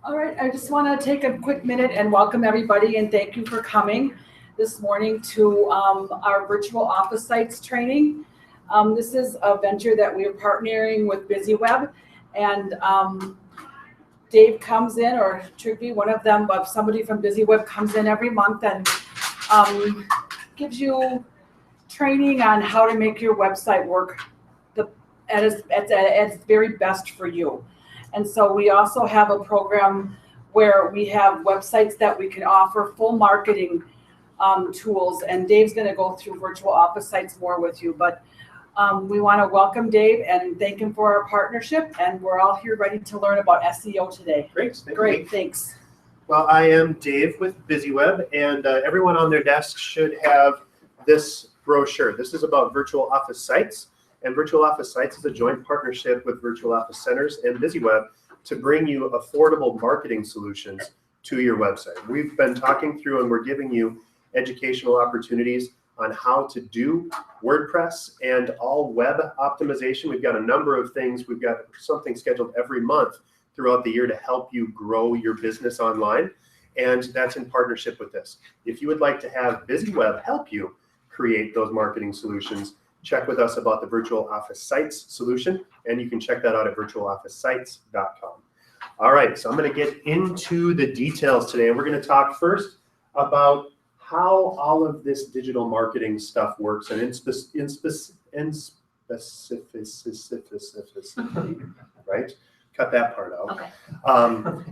All right, I just want to take a quick minute and welcome everybody and thank you for coming this morning to our virtual office sites training. This is a venture that we are partnering with BusyWeb, and Dave comes in, or Trigby, one of them, but somebody from BusyWeb comes in every month and gives you training on how to make your website work at its very best for you. And so we also have a program where we have websites that we can offer full marketing tools, and Dave's going to go through virtual office sites more with you, but we want to welcome Dave and thank him for our partnership, and we're all here ready to learn about SEO today. Great, thanks. Well, I am Dave with BusyWeb, and everyone on their desk should have this brochure. This is about virtual office sites, and virtual office sites is a joint partnership with Virtual Office Centers and BusyWeb to bring you affordable marketing solutions to your website. We've been talking through and we're giving you educational opportunities on how to do WordPress and all web optimization. We've got a number of things. We've got something scheduled every month throughout the year to help you grow your business online, and that's in partnership with this. If you would like to have BusyWeb help you create those marketing solutions, check with us about the Virtual Office Sites solution, and you can check that out at virtualofficesites.com. All right, so I'm going to get into the details today, and we're going to talk first about how all of this digital marketing stuff works, and in specificity, right? Cut that part out. Okay.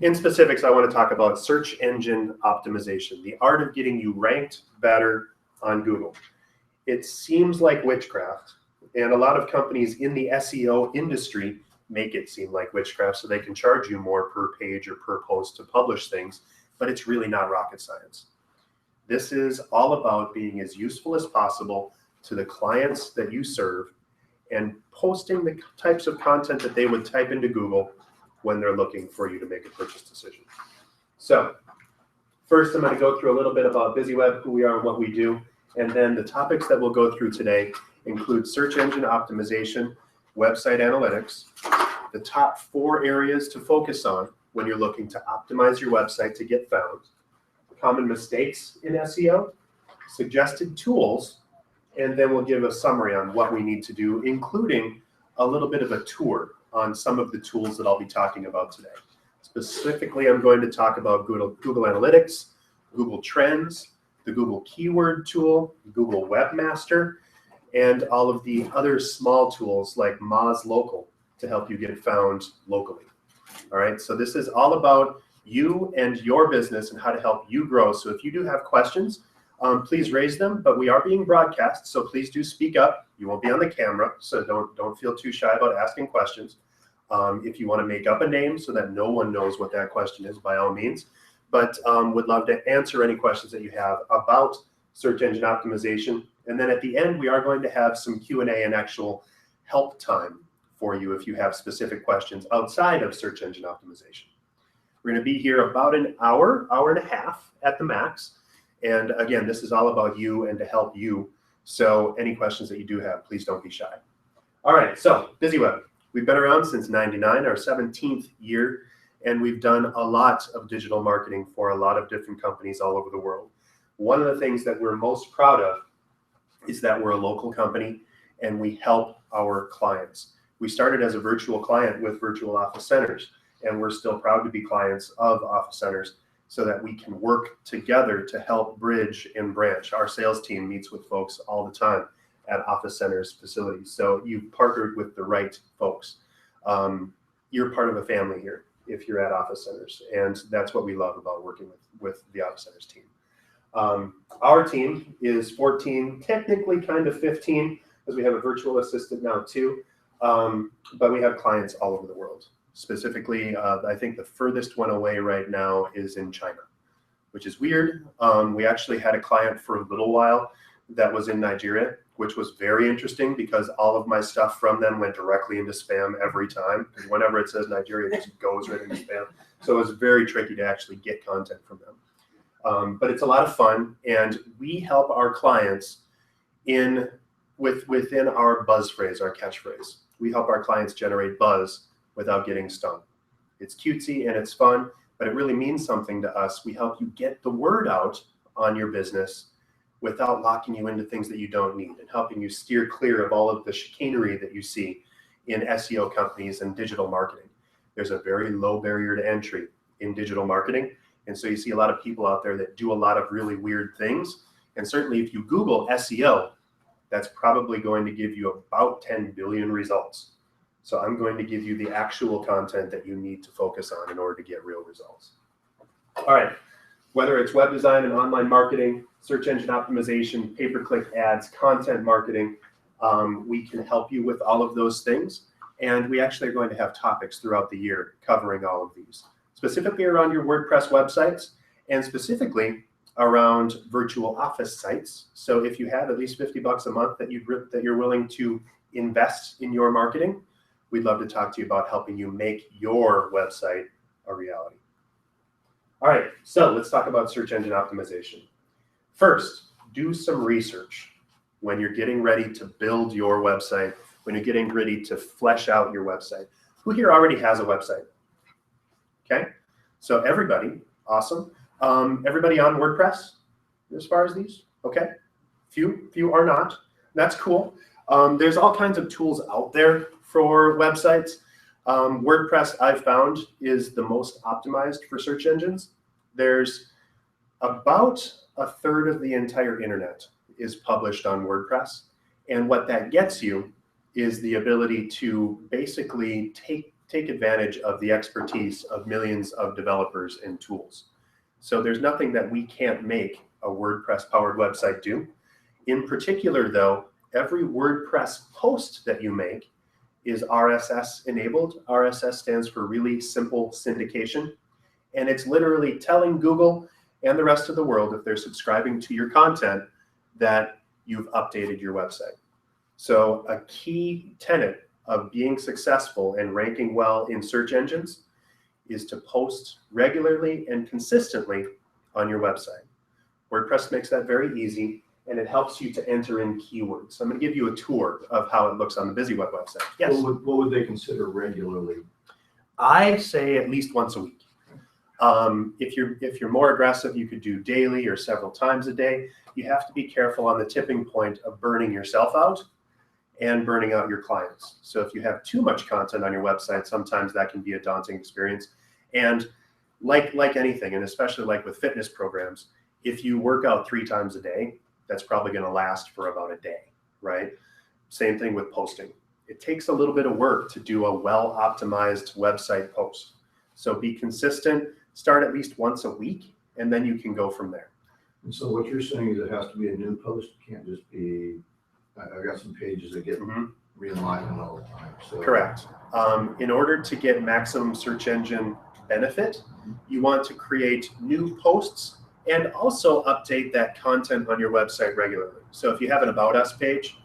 In specifics, I want to talk about search engine optimization, the art of getting you ranked better on Google. It seems like witchcraft, and a lot of companies in the SEO industry make it seem like witchcraft so they can charge you more per page or per post to publish things, but it's really not rocket science. This is all about being as useful as possible to the clients that you serve and posting the types of content that they would type into Google when they're looking for you to make a purchase decision. So first, I'm going to go through a little bit about BusyWeb, who we are and what we do. And then the topics that we'll go through today include search engine optimization, website analytics, the top 4 areas to focus on when you're looking to optimize your website to get found, common mistakes in SEO, suggested tools, and then we'll give a summary on what we need to do, including a little bit of a tour on some of the tools that I'll be talking about today. Specifically, I'm going to talk about Google Analytics, Google Trends, the Google Keyword Tool, Google Webmaster, and all of the other small tools like Moz Local to help you get found locally. All right, so this is all about you and your business and how to help you grow. So if you do have questions, please raise them, but we are being broadcast, so please do speak up. You won't be on the camera, so don't feel too shy about asking questions. If you want to make up a name so that no one knows what that question is, by all means. But would love to answer any questions that you have about search engine optimization. And then at the end, we are going to have some Q&A and actual help time for you if you have specific questions outside of search engine optimization. We're going to be here about an hour, hour and a half at the max. And again, this is all about you and to help you. So any questions that you do have, please don't be shy. All right, so BusyWeb. We've been around since '99, our 17th year. And we've done a lot of digital marketing for a lot of different companies all over the world. One of the things that we're most proud of is that we're a local company and we help our clients. We started as a virtual client with Virtual Office Centers, and we're still proud to be clients of Office Centers so that we can work together to help bridge and branch. Our sales team meets with folks all the time at Office Centers facilities. So you've partnered with the right folks. You're part of a family here if you're at Office Centers, and that's what we love about working with the Office Centers team. Our team is 14, technically kind of 15, because we have a virtual assistant now too, but we have clients all over the world. Specifically, I think the furthest one away right now is in China, which is weird. We actually had a client for a little while that was in Nigeria, which was very interesting because all of my stuff from them went directly into spam every time. Because whenever it says Nigeria, it just goes right into spam. So it was very tricky to actually get content from them. But it's a lot of fun, and we help our clients within our buzz phrase, our catchphrase. We help our clients generate buzz without getting stung. It's cutesy and it's fun, but it really means something to us. We help you get the word out on your business without locking you into things that you don't need, and helping you steer clear of all of the chicanery that you see in SEO companies and digital marketing. There's a very low barrier to entry in digital marketing. And so you see a lot of people out there that do a lot of really weird things. And certainly if you Google SEO, that's probably going to give you about 10 billion results. So I'm going to give you the actual content that you need to focus on in order to get real results. All right, whether it's web design and online marketing, search engine optimization, pay-per-click ads, content marketing, we can help you with all of those things. And we actually are going to have topics throughout the year covering all of these, specifically around your WordPress websites and specifically around virtual office sites. So if you have at least $50 a month that you're willing to invest in your marketing, we'd love to talk to you about helping you make your website a reality. All right, so let's talk about search engine optimization. First, do some research when you're getting ready to build your website, when you're getting ready to flesh out your website. Who here already has a website? Okay, so everybody, awesome. Everybody on WordPress as far as these? Okay, few are not. That's cool. There's all kinds of tools out there for websites. WordPress, I've found, is the most optimized for search engines. There's about a third of the entire internet is published on WordPress. And what that gets you is the ability to basically take advantage of the expertise of millions of developers and tools. So there's nothing that we can't make a WordPress-powered website do. In particular, though, every WordPress post that you make is RSS enabled. RSS stands for really simple syndication. And it's literally telling Google and the rest of the world, if they're subscribing to your content, that you've updated your website. So a key tenet of being successful and ranking well in search engines is to post regularly and consistently on your website. WordPress makes that very easy, and it helps you to enter in keywords. So I'm going to give you a tour of how it looks on the BusyWeb website. Yes? What would they consider regularly? I say at least once a week. If you're more aggressive, you could do daily or several times a day. You have to be careful on the tipping point of burning yourself out and burning out your clients. So if you have too much content on your website, sometimes that can be a daunting experience. And like anything, and especially like with fitness programs, if you work out 3 times a day, that's probably going to last for about a day, right? Same thing with posting. It takes a little bit of work to do a well-optimized website post. So be consistent, start at least once a week, and then you can go from there. And so what you're saying is it has to be a new post. It can't just be, I've got some pages that get re-enlivened all the time. So. Correct. In order to get maximum search engine benefit, you want to create new posts and also update that content on your website regularly. So if you have an About Us page,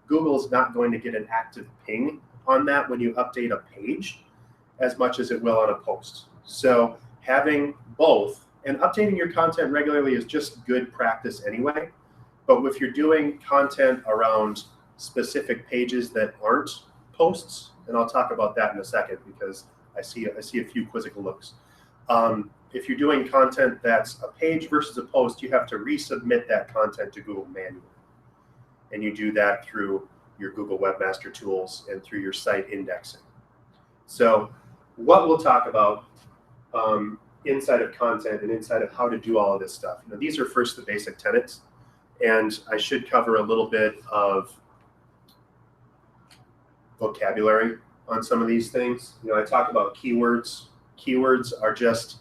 Google's not going to get an active ping on that when you update a page as much as it will on a post. So having both, and updating your content regularly is just good practice anyway. But if you're doing content around specific pages that aren't posts, and I'll talk about that in a second because I see a few quizzical looks. If you're doing content that's a page versus a post, you have to resubmit that content to Google manually. And you do that through your Google Webmaster Tools and through your site indexing. So what we'll talk about inside of content and inside of how to do all of this stuff. These are first the basic tenets, and I should cover a little bit of vocabulary on some of these things. I talk about keywords. Keywords are just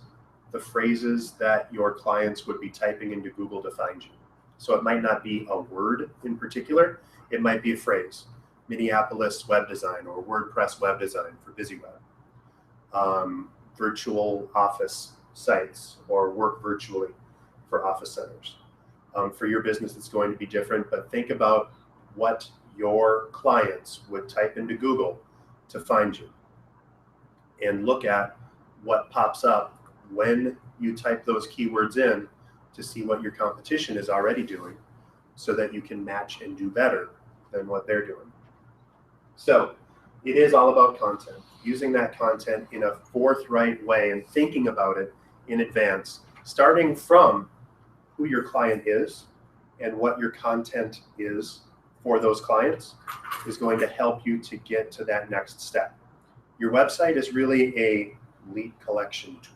the phrases that your clients would be typing into Google to find you. So it might not be a word in particular. It might be a phrase. Minneapolis web design or WordPress web design for BusyWeb. Virtual office sites or work virtually for office centers. For your business, it's going to be different, but think about what your clients would type into Google to find you. And look at what pops up when you type those keywords in to see what your competition is already doing so that you can match and do better than what they're doing. So it is all about content, using that content in a forthright way and thinking about it in advance, starting from who your client is and what your content is for those clients is going to help you to get to that next step. Your website is really a lead collection tool.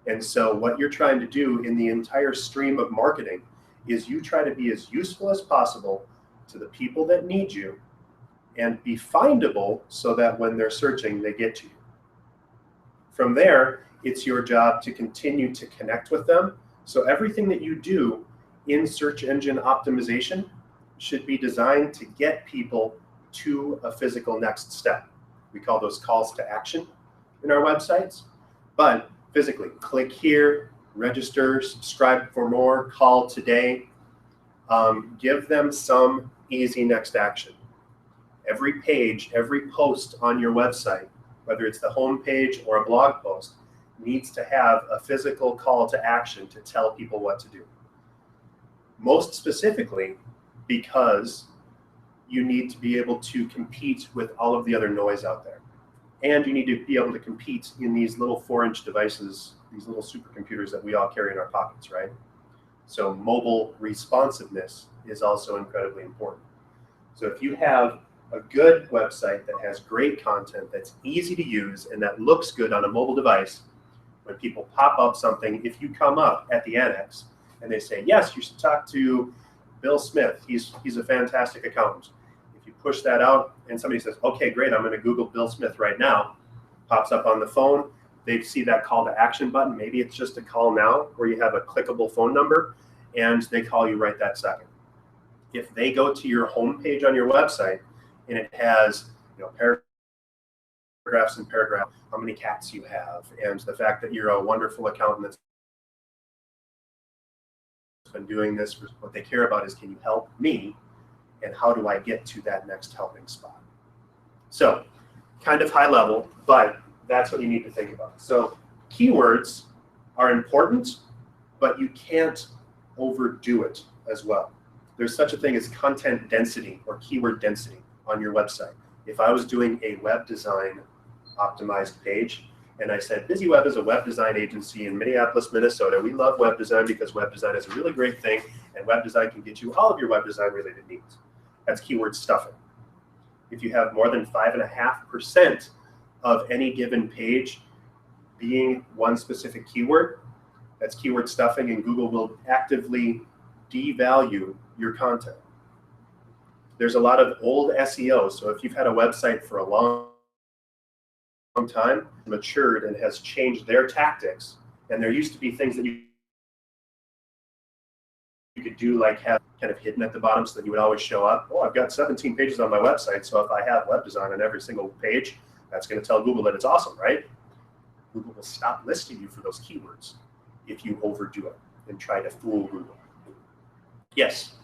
And so what you're trying to do in the entire stream of marketing is you try to be as useful as possible to the people that need you and be findable so that when they're searching, they get to you. From there, it's your job to continue to connect with them. So everything that you do in search engine optimization should be designed to get people to a physical next step. We call those calls to action in our websites, but physically, click here, register, subscribe for more, call today. Give them some easy next action. Every page, every post on your website, whether it's the home page or a blog post, needs to have a physical call to action to tell people what to do. Most specifically, because you need to be able to compete with all of the other noise out there. And you need to be able to compete in these little 4-inch devices, these little supercomputers that we all carry in our pockets, right? So mobile responsiveness is also incredibly important. So if you have a good website that has great content, that's easy to use, and that looks good on a mobile device, when people pop up something, if you come up at the annex and they say, yes, you should talk to Bill Smith, he's a fantastic accountant. If you push that out and somebody says, okay, great, I'm going to Google Bill Smith right now, pops up on the phone, they see that call to action button, maybe it's just a call now where you have a clickable phone number and they call you right that second. If they go to your home page on your website and it has, paragraphs and paragraphs, how many cats you have, and the fact that you're a wonderful accountant that's been doing this, what they care about is, can you help me, and how do I get to that next helping spot? So kind of high level, but that's what you need to think about. So keywords are important, but you can't overdo it as well. There's such a thing as content density or keyword density on your website. If I was doing a web design optimized page and I said, BusyWeb is a web design agency in Minneapolis, Minnesota. We love web design because web design is a really great thing and web design can get you all of your web design related needs. That's keyword stuffing. If you have more than 5.5% of any given page being one specific keyword, that's keyword stuffing, and Google will actively devalue your content. There's a lot of old SEO, so if you've had a website for a long time, matured and has changed their tactics, and there used to be things that you could do, like have kind of hidden at the bottom so that you would always show up. Oh, I've got 17 pages on my website, so if I have web design on every single page, that's going to tell Google that it's awesome, right? Google will stop listing you for those keywords if you overdo it and try to fool Google. Yes?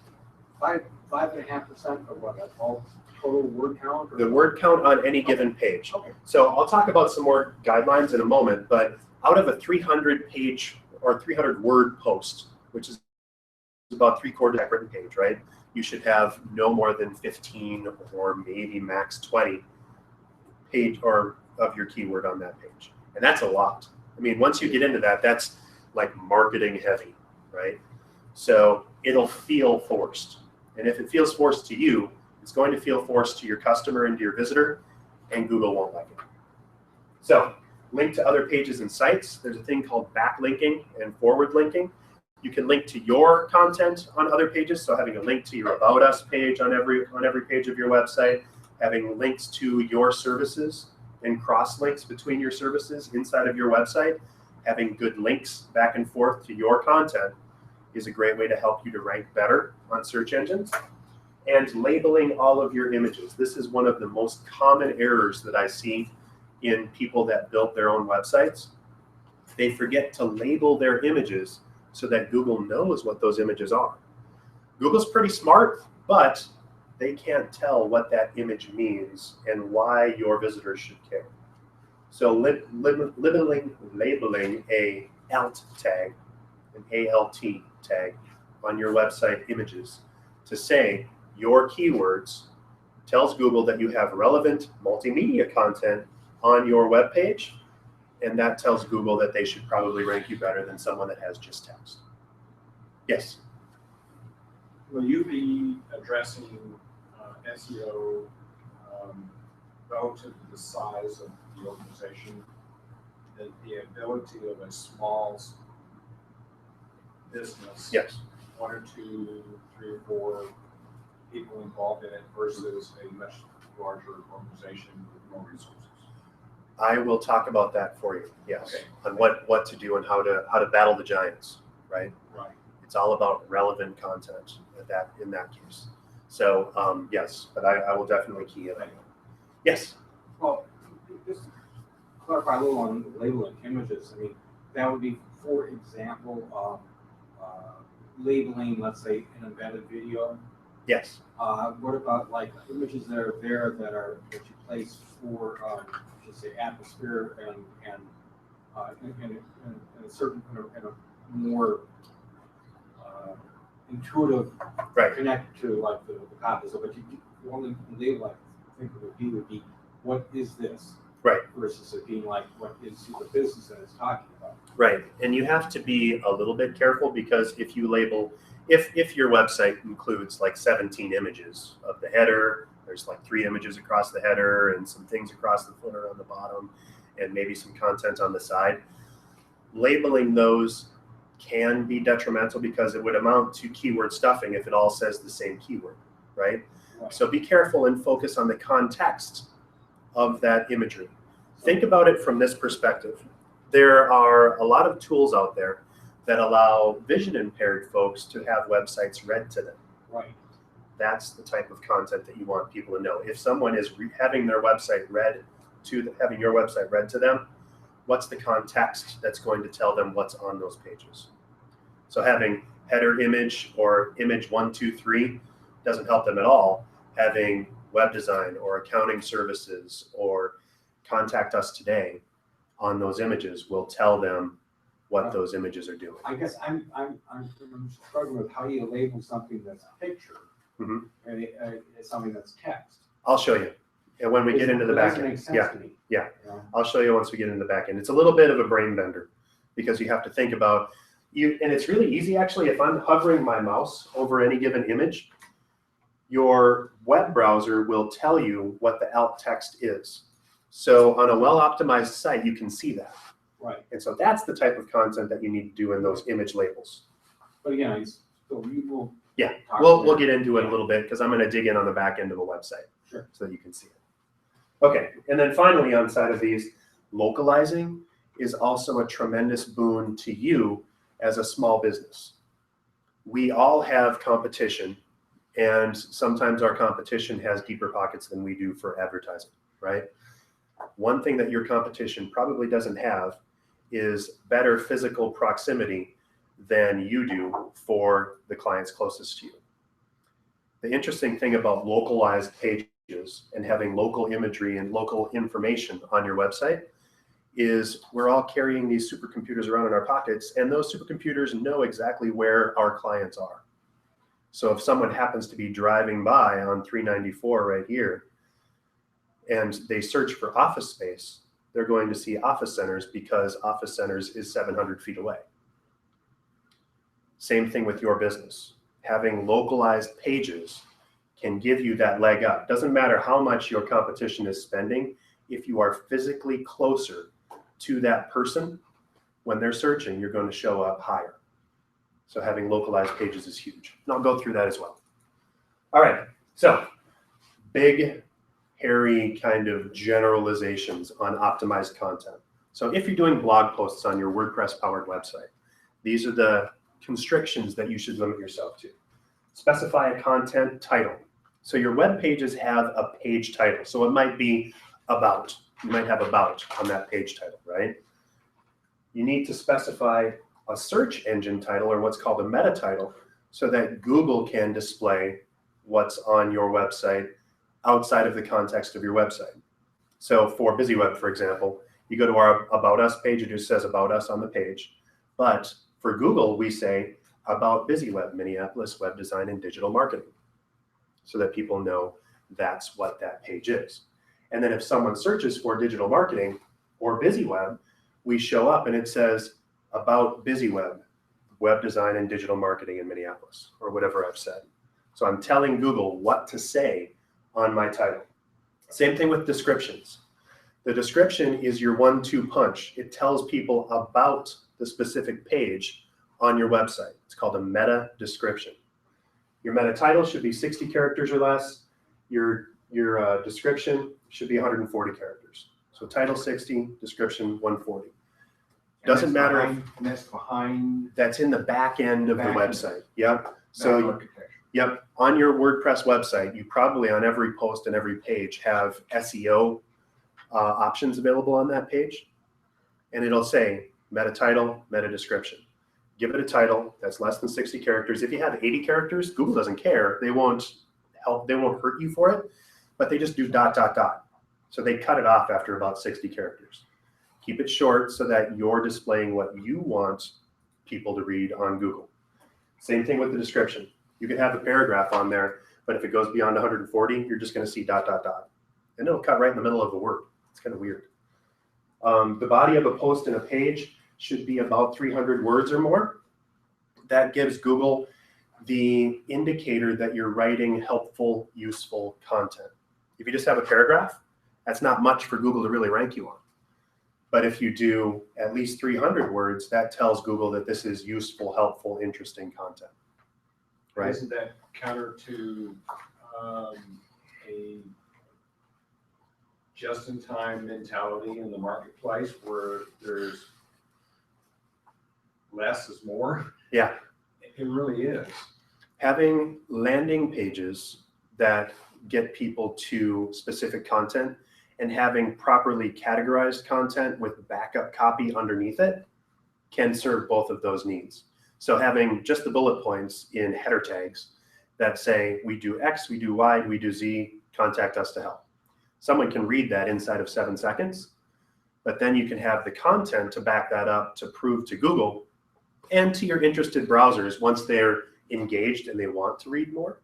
5.5% of what? That's all total word count? Or The word count on any given page. Okay. So I'll talk about some more guidelines in a moment, but out of a 300-page or 300-word post, which is about 3/4 of a written page, right? You should have no more than 15 or maybe max 20 page or of your keyword on that page. And that's a lot. I mean, once you get into that, that's like marketing heavy, right? So it'll feel forced. And if it feels forced to you, it's going to feel forced to your customer and to your visitor, and Google won't like it. So link to other pages and sites. There's a thing called backlinking and forward linking. You can link to your content on other pages, so having a link to your About Us page on every page of your website, having links to your services and cross links between your services inside of your website, having good links back and forth to your content is a great way to help you to rank better on search engines. And labeling all of your images. This is one of the most common errors that I see in people that build their own websites. They forget to label their images so that Google knows what those images are. Google's pretty smart, but they can't tell what that image means and why your visitors should care. So labeling a alt tag, an ALT tag on your website images to say your keywords tells Google that you have relevant multimedia content on your web page, and that tells Google that they should probably rank you better than someone that has just text. Yes? Will you be addressing SEO relative to the size of the organization? The ability of a small business, Yes. 1 or 2, 3 or 4 people involved in it versus a much larger organization with more resources. I will talk about that for you, yes, Okay. on what to do and how to battle the giants, right? Right. It's all about relevant content in that case. So yes, but I will definitely key it. Yes. Well, just to clarify a little on labeling images, I mean, that would be, for example, labeling, let's say, an embedded video. Yes. What about like images that are there that you place for, just say, atmosphere and a certain in a more intuitive Right. connect to like the copy. So, but the only label I think would be what is this? Right. Versus it being like what is the business that it's talking about. Right. And you have to be a little bit careful, because if you label, if your website includes like 17 images of the header, there's like 3 images across the header and some things across the footer on the bottom, and maybe some content on the side, labeling those can be detrimental, because it would amount to keyword stuffing if it all says the same keyword, right? Right. So be careful and focus on the context of that imagery. Think about it from this perspective. There are a lot of tools out there that allow vision impaired folks to have websites read to them. Right. That's the type of content that you want people to know. If someone is having their website read to having your website read to them, what's the context that's going to tell them what's on those pages? So having header image or image 1, 2, 3 doesn't help them at all. Having web design or accounting services or contact us today on those images will tell them what those images are doing. I guess I'm struggling with how you label something that's a picture Mhm. and something that's text. I'll show you. And when we get into the It back doesn't end, make sense yeah, to me. yeah. You know? I'll show you once we get into the back end. It's a little bit of a brain bender, because you have to think about you, and it's really easy actually. If I'm hovering my mouse over any given image, your web browser will tell you what the alt text is. So on a well-optimized site, you can see that. Right. And so that's the type of content that you need to do in those image labels. But again, so we will. Yeah, talk we'll later. get into it a Yeah. little bit, because I'm going to dig in on the back end of a website. Sure. So that you can see it. Okay, and then finally, on side of these, localizing is also a tremendous boon to you as a small business. We all have competition, and sometimes our competition has deeper pockets than we do for advertising, right? One thing that your competition probably doesn't have is better physical proximity than you do for the clients closest to you. The interesting thing about localized pages and having local imagery and local information on your website is we're all carrying these supercomputers around in our pockets, and those supercomputers know exactly where our clients are. So if someone happens to be driving by on 394 right here, and they search for office space, they're going to see office centers, because office centers is 700 feet away. Same thing with your business. Having localized pages can give you that leg up. Doesn't matter how much your competition is spending, if you are physically closer to that person, when they're searching, you're going to show up higher. So having localized pages is huge. And I'll go through that as well. All right, so big, hairy kind of generalizations on optimized content. So if you're doing blog posts on your WordPress-powered website, these are the constrictions that you should limit yourself to. Specify a content title. So your web pages have a page title. So it might be about. You might have about on that page title, right? You need to specify a search engine title, or what's called a meta title, so that Google can display what's on your website outside of the context of your website. So for BusyWeb, for example, you go to our About Us page, it just says About Us on the page. But for Google, we say About BusyWeb, Minneapolis Web Design and Digital Marketing, so that people know that's what that page is. And then if someone searches for digital marketing or BusyWeb, we show up and it says about BusyWeb, web design and digital marketing in Minneapolis, or whatever I've said. So I'm telling Google what to say on my title. Same thing with descriptions. The description is your 1-2 punch. It tells people about the specific page on your website. It's called a meta description. Your meta title should be 60 characters or less. Your description should be 140 characters. So title 60, description 140. Doesn't matter if And that's behind that's in the back end of the Back end. website. Yep. that So architecture. yep, on your WordPress website, you probably on every post and every page have SEO options available on that page. And it'll say meta title, meta description. Give it a title that's less than 60 characters. If you have 80 characters, Google doesn't care. They won't hurt you for it, but they just do ... So they cut it off after about 60 characters. Keep it short so that you're displaying what you want people to read on Google. Same thing with the description. You can have a paragraph on there, but if it goes beyond 140, you're just going to see ... And it'll cut right in the middle of the word. It's kind of weird. The body of a post and a page should be about 300 words or more. That gives Google the indicator that you're writing helpful, useful content. If you just have a paragraph, that's not much for Google to really rank you on. But if you do at least 300 words, that tells Google that this is useful, helpful, interesting content. Right? Isn't that counter to a just-in-time mentality in the marketplace where there's less is more? Yeah. It really is. Having landing pages that get people to specific content and having properly categorized content with backup copy underneath it can serve both of those needs. So having just the bullet points in header tags that say, we do X, we do Y, we do Z, contact us to help. Someone can read that inside of 7 seconds, but then you can have the content to back that up to prove to Google and to your interested browsers once they're engaged and they want to read more,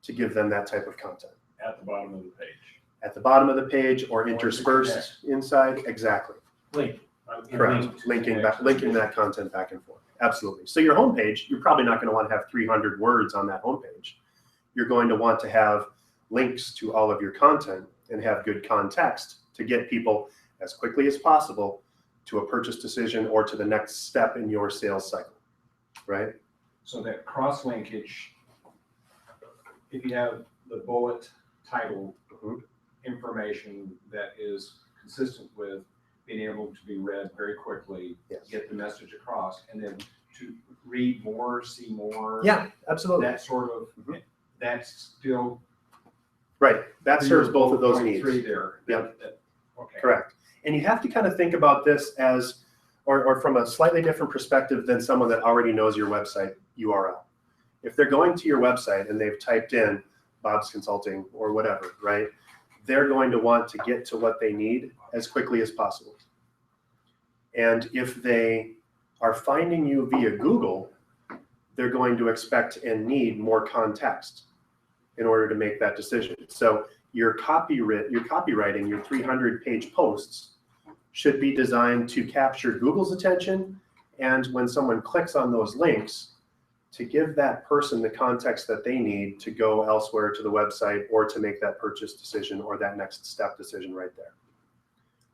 to give them that type of content. At the bottom of the page. At the bottom of the page or to interspersed inside, exactly. Link. Correct. Linking that content back and forth. Absolutely. So your homepage, you're probably not going to want to have 300 words on that homepage. You're going to want to have links to all of your content and have good context to get people as quickly as possible to a purchase decision or to the next step in your sales cycle, right? So that cross-linkage, if you have the bullet title information that is consistent with being able to be read very quickly, Yes. get the message across, and then to read more, see more. Yeah, absolutely. That sort of, that's still. Right. That serves both of those needs. 3 there. Yep. Okay. Correct. And you have to kind of think about this as, or from a slightly different perspective than someone that already knows your website URL. If they're going to your website and they've typed in Bob's Consulting or whatever, right? They're going to want to get to what they need as quickly as possible. And if they are finding you via Google, they're going to expect and need more context in order to make that decision. So your copywriting, your 300-page posts should be designed to capture Google's attention, and when someone clicks on those links, to give that person the context that they need to go elsewhere to the website or to make that purchase decision or that next step decision right there.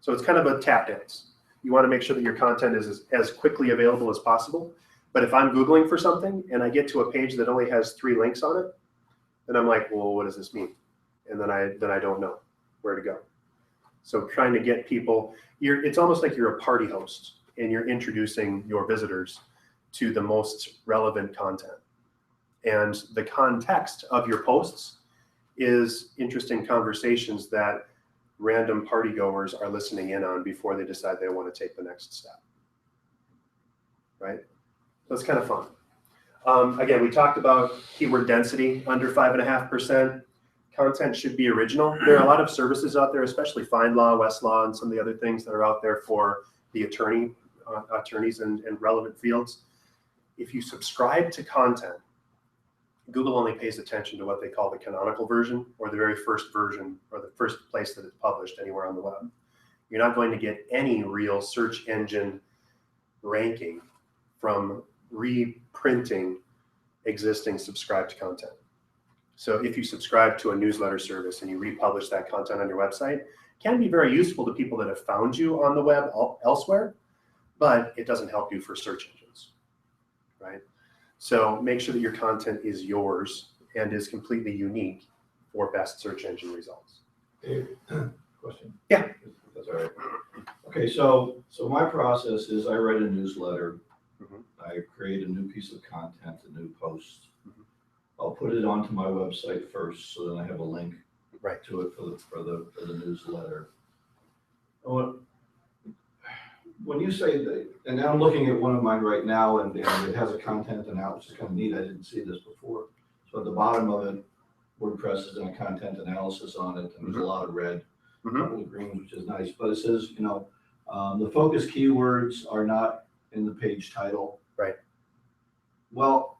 So it's kind of a tap dance. You want to make sure that your content is as quickly available as possible. But if I'm Googling for something and I get to a page that only has 3 links on it, then I'm like, well, what does this mean? And then I don't know where to go. So trying to get people, it's almost like you're a party host and you're introducing your visitors to the most relevant content. And the context of your posts is interesting conversations that random partygoers are listening in on before they decide they want to take the next step. Right? So it's kind of fun. Again, we talked about keyword density under 5.5%. Content should be original. There are a lot of services out there, especially FindLaw, Westlaw, and some of the other things that are out there for the attorneys and relevant fields. If you subscribe to content, Google only pays attention to what they call the canonical version, or the very first version, or the first place that it's published anywhere on the web. You're not going to get any real search engine ranking from reprinting existing subscribed content. So if you subscribe to a newsletter service and you republish that content on your website, it can be very useful to people that have found you on the web elsewhere, but it doesn't help you for search engines, right? So make sure that your content is yours and is completely unique for best search engine results. Dave, question? Yeah. That's all right. Okay, so my process is I write a newsletter. Mhm. I create a new piece of content, a new post. Mhm. I'll put it onto my website first, so then I have a link Right. to it for the newsletter. When you say that, and I'm looking at one of mine right now, and it has a content analysis, kind of neat. I didn't see this before. So at the bottom of it, WordPress is in a content analysis on it, and there's a lot of red, a couple of greens, which is nice. But it says, the focus keywords are not in the page title. Right. Well,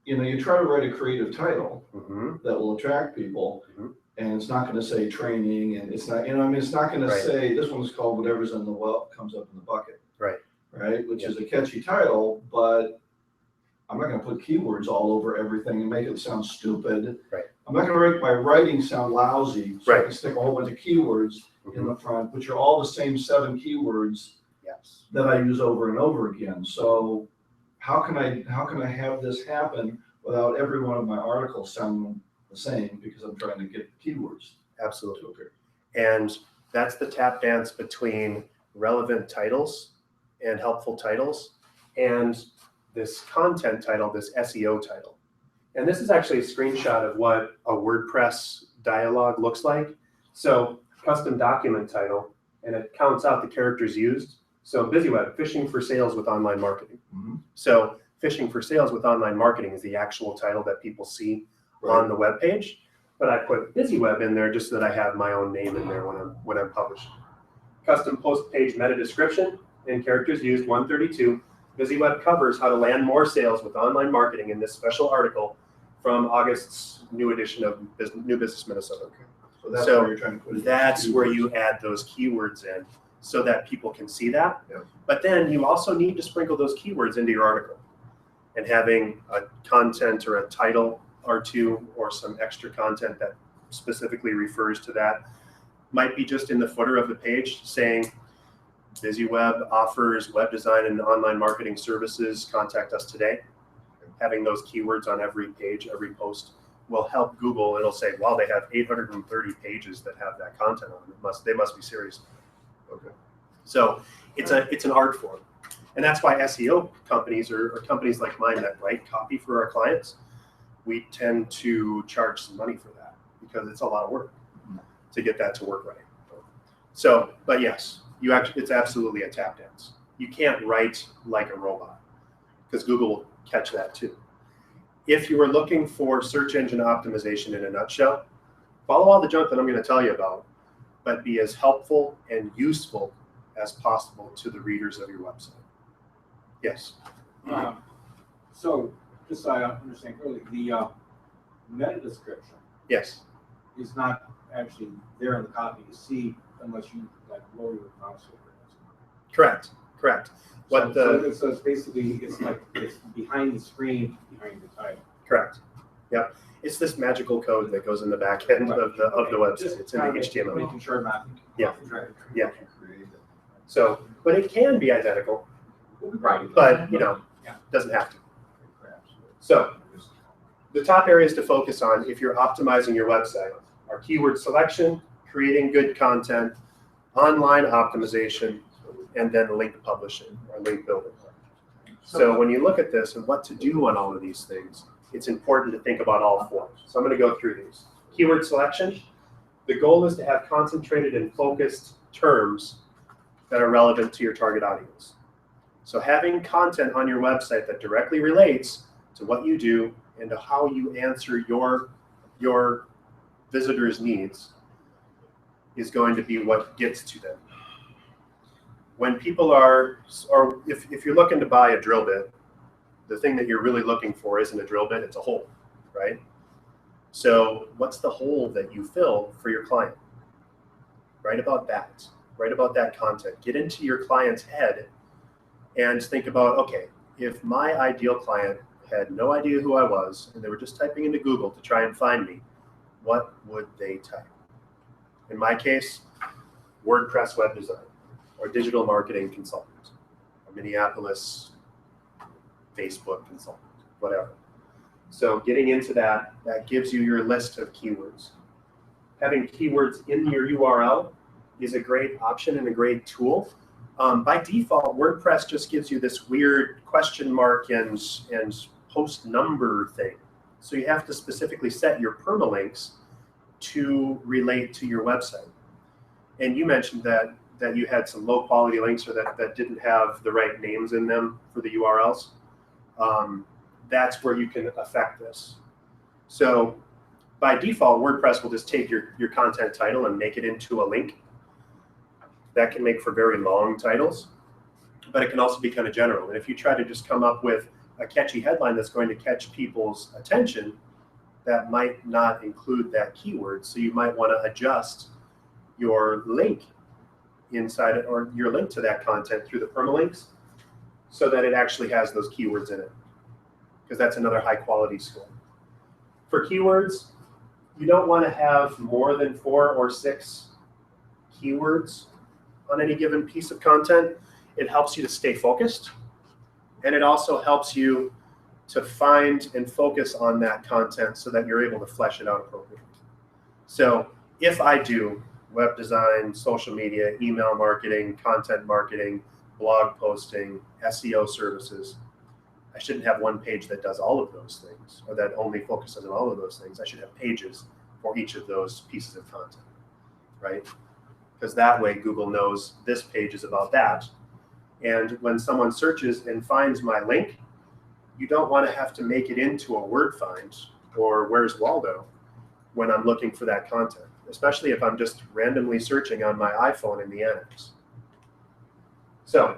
you try to write a creative title Mhm. that will attract people, Mhm. and it's not going to say training, and it's not, it's not going to Right. say this one's called whatever's in the well comes up in the bucket. Right. Right, which is a catchy title, but I'm not going to put keywords all over everything and make it sound stupid. Right. I'm not going to make my writing sound lousy, so I can stick a whole bunch of keywords in the front, which are all the same 7 keywords Yes. that I use over and over again. So how can I have this happen without every one of my articles sounding the same, because I'm trying to get the keywords Absolutely. to appear. And that's the tap dance between relevant titles and helpful titles and this content title, this SEO title. And this is actually a screenshot of what a WordPress dialog looks like. So custom document title, and it counts out the characters used. So BusyWeb, fishing for sales with online marketing. Mhm. So fishing for sales with online marketing is the actual title that people see on the web page. But I put BusyWeb in there just so that I have my own name in there when I'm publishing. Custom post page meta description and characters used 132. BusyWeb covers how to land more sales with online marketing in this special article from August's new edition of New Business Minnesota. Okay. So that's So where you're trying to put it. That's where you add those keywords in so that people can see that. Yep. But then you also need to sprinkle those keywords into your article, and having a content or a title or two or some extra content that specifically refers to that. Might be just in the footer of the page saying BusyWeb offers web design and online marketing services. Contact us today. Having those keywords on every page, every post will help Google. It'll say, wow, they have 830 pages that have that content on them. They must be serious. Okay. So it's an art form. And that's why SEO companies or companies like mine that write copy for our clients, we tend to charge some money for that because it's a lot of work to get that to work right. So, but yes, it's absolutely a tap dance. You can't write like a robot because Google will catch that too. If you are looking for search engine optimization in a nutshell, follow all the junk that I'm going to tell you about, but be as helpful and useful as possible to the readers of your website. Yes. So, just so I understand clearly, the meta description Yes. is not actually there in the copy to see unless you lower your mouse over it. Correct. What So it's basically, it's behind the screen, behind the title. Correct. Yep. It's this magical code that goes in the back end of the website. It's in the HTML. Making sure not. Yeah. So, but it can be identical, Right. but doesn't have to. So the top areas to focus on if you're optimizing your website are keyword selection, creating good content, online optimization, and then link publishing or link building. So when you look at this and what to do on all of these things, it's important to think about all 4. So I'm going to go through these. Keyword selection. The goal is to have concentrated and focused terms that are relevant to your target audience. So having content on your website that directly relates to what you do and to how you answer your visitors' needs is going to be what gets to them. When people are, or if you're looking to buy a drill bit the thing that you're really looking for isn't a drill bit, it's a hole, right? So what's the hole that you fill for your client? Write about that. Write about that content. Get into your client's head and think about, okay, if my ideal client had no idea who I was and they were just typing into Google to try and find me, what would they type? In my case, WordPress web design, or digital marketing consultant, or Minneapolis Facebook consultant, whatever. So getting into that gives you your list of keywords. Having keywords in your URL is a great option and a great tool. By default, WordPress just gives you this weird question mark and post number thing. So you have to specifically set your permalinks to relate to your website. And you mentioned that you had some low quality links or that didn't have the right names in them for the URLs. That's where you can affect this. So by default, WordPress will just take your content title and make it into a link. That can make for very long titles, but it can also be kind of general. And if you try to just come up with a catchy headline that's going to catch people's attention, that might not include that keyword. So you might want to adjust your link inside it, or your link to that content through the permalinks, so that it actually has those keywords in it, because that's another high quality score. For keywords, you don't want to have more than 4 or 6 keywords on any given piece of content. It helps you to stay focused, and it also helps you to find and focus on that content so that you're able to flesh it out appropriately. So if I do web design, social media, email marketing, content marketing, blog posting, SEO services, I shouldn't have one page that does all of those things, or that only focuses on all of those things. I should have pages for each of those pieces of content, right? Because that way Google knows this page is about that. And when someone searches and finds my link, you don't want to have to make it into a word find or where's Waldo when I'm looking for that content, especially if I'm just randomly searching on my iPhone in the annex. So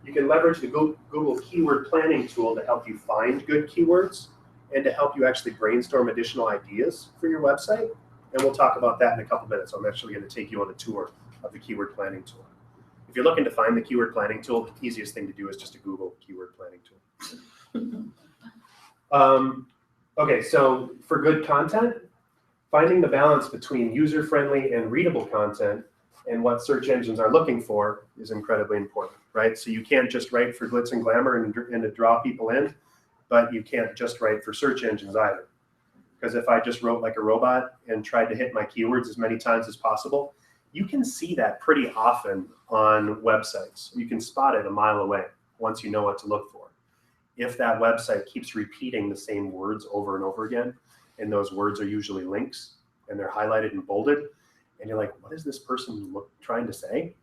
you can leverage the Google Keyword Planning tool to help you find good keywords and to help you actually brainstorm additional ideas for your website. And we'll talk about that in a couple minutes. So I'm actually going to take you on a tour of the Keyword Planning tool. If you're looking to find the Keyword Planning tool, the easiest thing to do is just to Google Keyword Planning tool. Okay, so for good content, finding the balance between user-friendly and readable content and what search engines are looking for is incredibly important, right? So you can't just write for glitz and glamour and to draw people in, but you can't just write for search engines either. Because if I just wrote like a robot and tried to hit my keywords as many times as possible, you can see that pretty often on websites. You can spot it a mile away once you know what to look for. If that website keeps repeating the same words over and over again, and those words are usually links, and they're highlighted and bolded, and you're like, what is this person trying to say?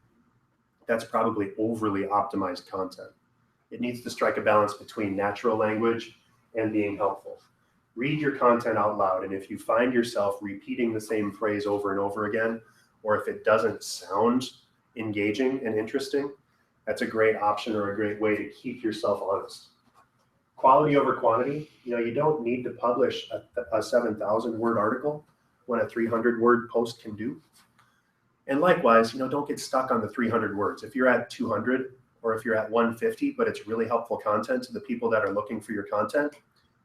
That's probably overly optimized content. It needs to strike a balance between natural language and being helpful. Read your content out loud, and if you find yourself repeating the same phrase over and over again, or if it doesn't sound engaging and interesting, that's a great option or a great way to keep yourself honest. Quality over quantity, you don't need to publish a 7,000 word article when a 300 word post can do. And likewise, don't get stuck on the 300 words. If you're at 200 or if you're at 150, but it's really helpful content to the people that are looking for your content,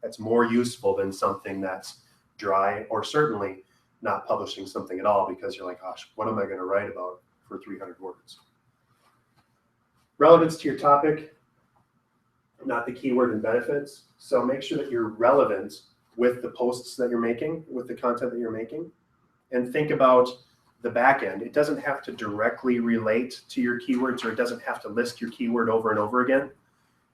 that's more useful than something that's dry, or certainly not publishing something at all because you're like, gosh, what am I going to write about for 300 words? Relevance to your topic, not the keyword and benefits. So make sure that you're relevant with the posts that you're making, with the content that you're making, and think about the back end. It doesn't have to directly relate to your keywords, or it doesn't have to list your keyword over and over again.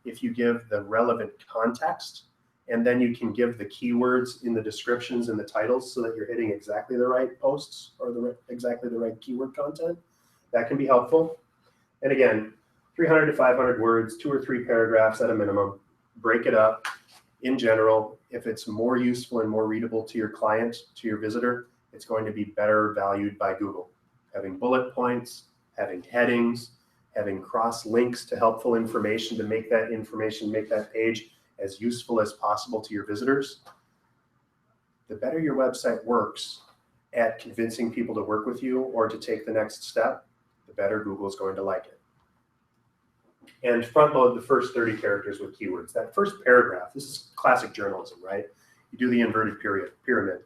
If you give the relevant context, and then you can give the keywords in the descriptions and the titles so that you're hitting exactly the right posts or exactly the right keyword content, that can be helpful. And again, 300 to 500 words, 2 or 3 paragraphs at a minimum. Break it up. In general, if it's more useful and more readable to your client, to your visitor, it's going to be better valued by Google. Having bullet points, having headings, having cross links to helpful information to make that information, make that page as useful as possible to your visitors, the better your website works at convincing people to work with you or to take the next step, the better Google is going to like it. And front load the first 30 characters with keywords. That first paragraph, this is classic journalism, right? You do the inverted pyramid.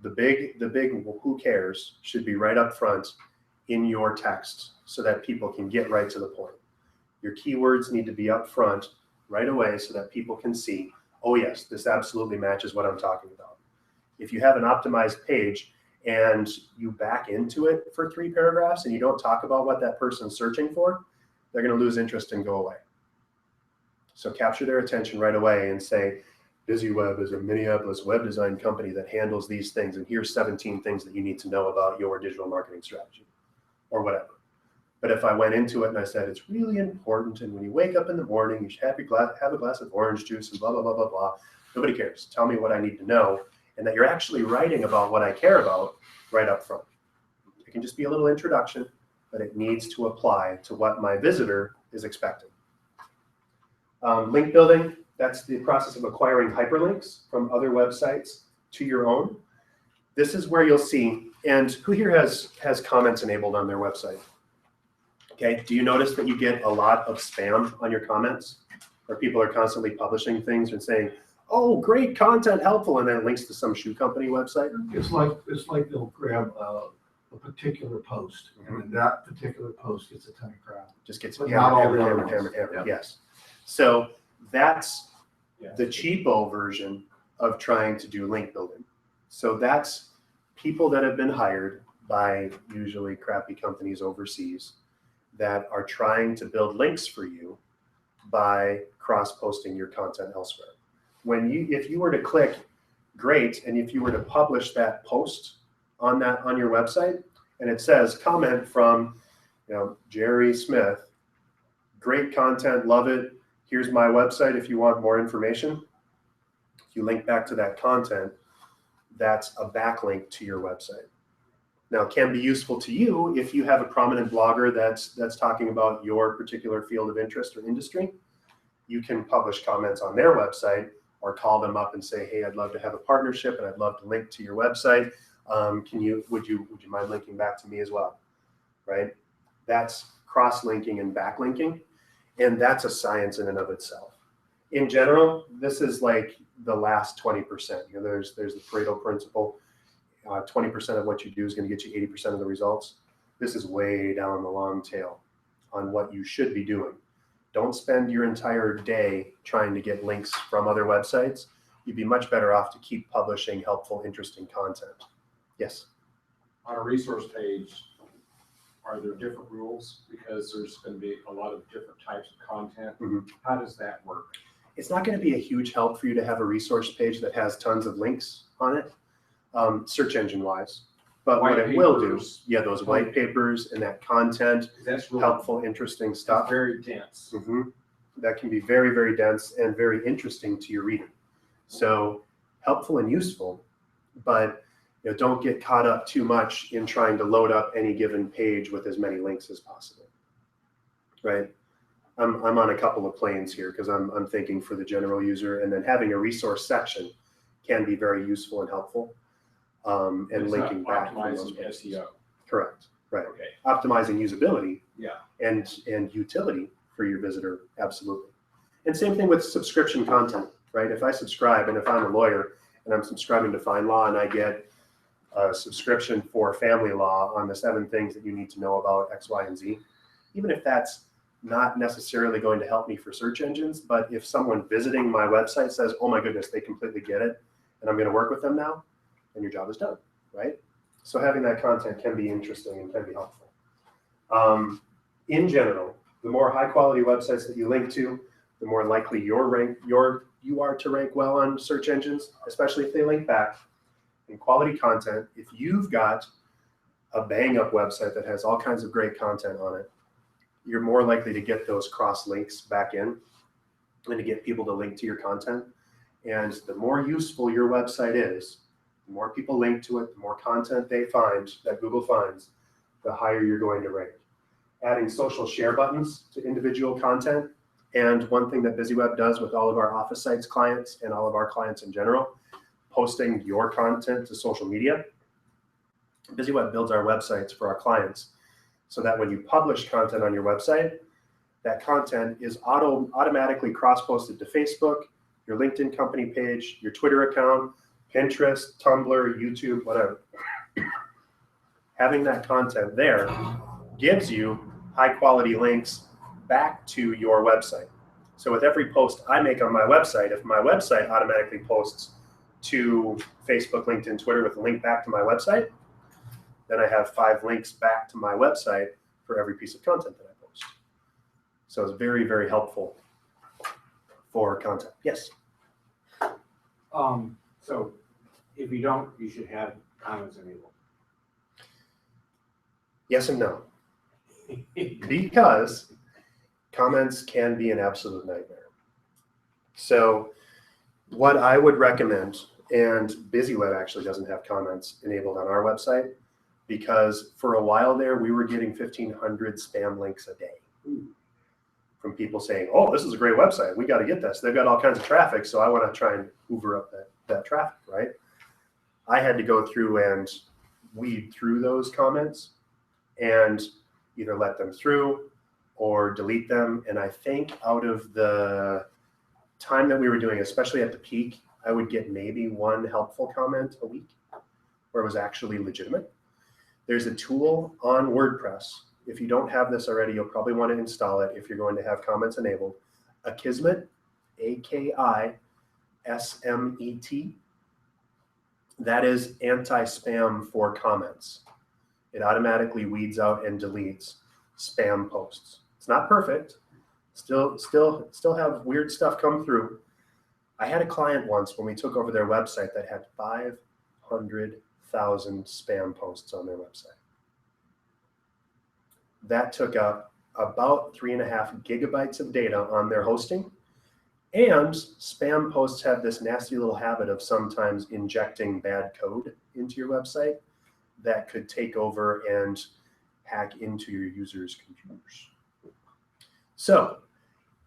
The big who cares should be right up front in your text so that people can get right to the point. Your keywords need to be up front right away so that people can see, oh yes, this absolutely matches what I'm talking about. If you have an optimized page and you back into it for 3 paragraphs and you don't talk about what that person's searching for, they're going to lose interest and go away. So capture their attention right away and say, BusyWeb is a Minneapolis web design company that handles these things, and here's 17 things that you need to know about your digital marketing strategy, or whatever. But if I went into it and I said, it's really important, and when you wake up in the morning, you should have a glass of orange juice and blah, blah, blah, blah, blah. Nobody cares. Tell me what I need to know, and that you're actually writing about what I care about right up front. It can just be a little introduction, but it needs to apply to what my visitor is expecting. Link building, that's the process of acquiring hyperlinks from other websites to your own. This is where you'll see, and who here has comments enabled on their website? Okay, do you notice that you get a lot of spam on your comments? Where people are constantly publishing things and saying, oh, great content, helpful, and then it links to some shoe company website? It's like they'll grab a particular post, and then that particular post gets a ton of crowd. Just gets But not all hammered, the other hammered, ones. hammered, hammered, Yeah. yes. So that's Yeah. the cheapo version of trying to do link building. So that's people that have been hired by usually crappy companies overseas that are trying to build links for you by cross-posting your content elsewhere. If you were to click, great, and if you were to publish that post on your website, and it says comment from Jerry Smith, great content, love it. Here's my website if you want more information. If you link back to that content, that's a backlink to your website. Now, it can be useful to you if you have a prominent blogger that's talking about your particular field of interest or industry. You can publish comments on their website or call them up and say, hey, I'd love to have a partnership and I'd love to link to your website. Would you mind linking back to me as well? Right? That's cross-linking and backlinking, and that's a science in and of itself. In general, this is like the last 20%. There's the Pareto principle. 20% of what you do is going to get you 80% of the results. This is way down the long tail on what you should be doing. Don't spend your entire day trying to get links from other websites. You'd be much better off to keep publishing helpful, interesting content. Yes? On a resource page, are there different rules? Because there's going to be a lot of different types of content. Mhm. How does that work? It's not going to be a huge help for you to have a resource page that has tons of links on it, search engine wise. But White what it will do, papers. yeah, those white papers and that content, That's really helpful, interesting stuff. very dense. That can be very, very dense and very interesting to your reader. So helpful and useful, but don't get caught up too much in trying to load up any given page with as many links as possible. Right? I'm on a couple of planes here because I'm thinking for the general user, and then having a resource section can be very useful and helpful. And It's linking not back from those optimizing places. SEO. Correct. Right. Okay. Optimizing usability Yeah. and utility for your visitor, absolutely. And same thing with subscription content, right? If I subscribe, and if I'm a lawyer and I'm subscribing to FindLaw and I get a subscription for family law on the 7 things that you need to know about X, Y, and Z, even if that's not necessarily going to help me for search engines, but if someone visiting my website says, oh my goodness, they completely get it, and I'm going to work with them now, then your job is done, right? So having that content can be interesting and can be helpful. In general, the more high quality websites that you link to, the more likely you are to rank well on search engines, especially if they link back. And quality content, if you've got a bang up website that has all kinds of great content on it, you're more likely to get those cross links back in and to get people to link to your content. And the more useful your website is, the more people link to it, the more content they find, that Google finds, the higher you're going to rank. Adding social share buttons to individual content And one thing that BusyWeb does with all of our office sites clients and all of our clients in general, posting your content to social media. BusyWeb builds our websites for our clients so that when you publish content on your website, that content is automatically cross-posted to Facebook, your LinkedIn company page, your Twitter account, Pinterest, Tumblr, YouTube, whatever. Having that content there gives you high-quality links back to your website. So with every post I make on my website, if my website automatically posts to Facebook, LinkedIn, Twitter with a link back to my website, then I have 5 links back to my website for every piece of content that I post. So it's very, very helpful for content. Yes? So if you don't, you should have comments enabled. Yes and no. Because comments can be an absolute nightmare. So what I would recommend, and BusyWeb actually doesn't have comments enabled on our website, because for a while there, we were getting 1,500 spam links a day from people saying, oh, this is a great website. We got to get this. They've got all kinds of traffic, so I want to try and hoover up that traffic, right? I had to go through and weed through those comments and either let them through or delete them. And I think out of the time that we were doing, especially at the peak, I would get maybe 1 helpful comment a week where it was actually legitimate. There's a tool on WordPress. If you don't have this already, you'll probably want to install it if you're going to have comments enabled. Akismet, AKISMET. That is anti-spam for comments. It automatically weeds out and deletes spam posts. It's not perfect. Still have weird stuff come through. I had a client once when we took over their website that had 500,000 spam posts on their website. That took up about 3.5 gigabytes of data on their hosting. And spam posts have this nasty little habit of sometimes injecting bad code into your website that could take over and hack into your users' computers. So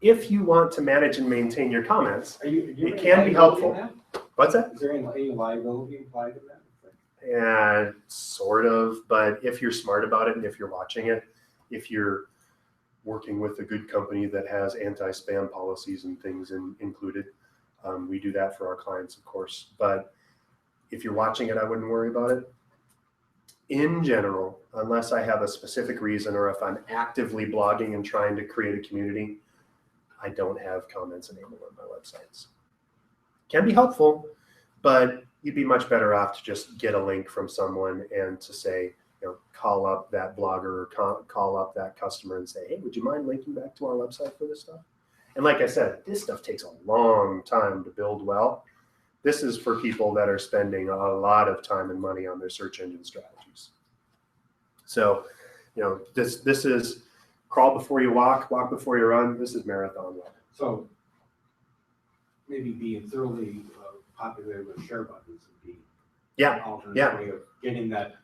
if you want to manage and maintain your comments, it can be helpful. What's that? Is there any liability implied in that? And sort of, but if you're smart about it and if you're watching it, if you're working with a good company that has anti-spam policies and things included, we do that for our clients, of course. But if you're watching it, I wouldn't worry about it. In general, unless I have a specific reason or if I'm actively blogging and trying to create a community, I don't have comments enabled on my websites. Can be helpful, but you'd be much better off to just get a link from someone and to say, call up that blogger or call up that customer and say, hey, would you mind linking back to our website for this stuff? And like I said, this stuff takes a long time to build well. This is for people that are spending a lot of time and money on their search engine strategies. So, this is crawl before you walk before you run. This is marathon web. So maybe being thoroughly populated with share buttons would be an alternate way of getting that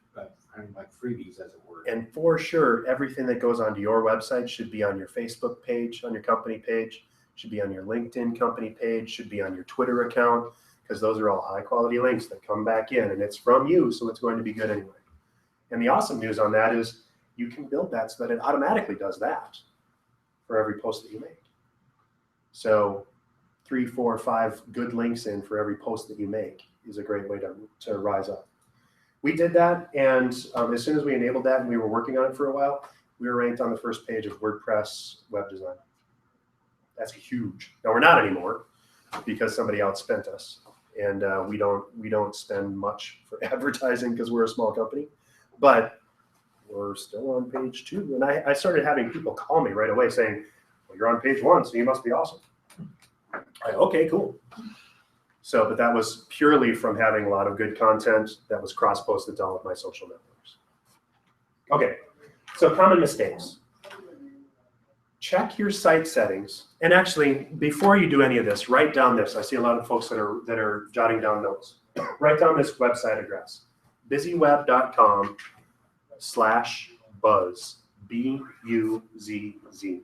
kind of like freebies, as it were. And for sure, everything that goes onto your website should be on your Facebook page, on your company page, should be on your LinkedIn company page, should be on your Twitter account, because those are all high quality links that come back in and it's from you, so it's going to be good anyway. And the awesome news on that is you can build that so that it automatically does that for every post that you make. So 3, 4, 5 good links in for every post that you make is a great way to rise up. We did that, and as soon as we enabled that and we were working on it for a while, we were ranked on the first page of WordPress web design. That's huge. Now we're not anymore because somebody outspent us, and we don't spend much for advertising because we're a small company, but we're still on page 2. And I started having people call me right away saying, well, you're on page 1, so you must be awesome. Okay, cool. So, but that was purely from having a lot of good content that was cross-posted to all of my social networks. Okay, so common mistakes. Check your site settings. And actually, before you do any of this, write down this. I see a lot of folks that are jotting down notes. Write down this website address, busyweb.com/buzz, BUZZ.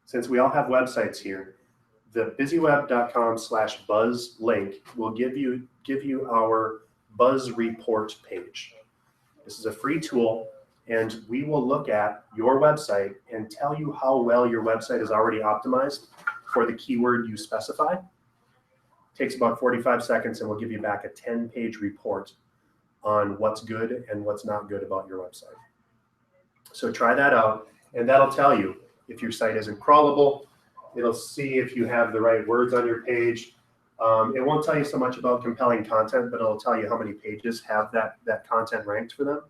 Since we all have websites here, the busyweb.com/buzz link will give you our Buzz Report page. This is a free tool, and we will look at your website and tell you how well your website is already optimized for the keyword you specify. It takes about 45 seconds, and we'll give you back a 10-page report on what's good and what's not good about your website. So try that out, and that'll tell you if your site isn't crawlable. It'll see if you have the right words on your page. It won't tell you so much about compelling content, but it'll tell you how many pages have that content ranked for them.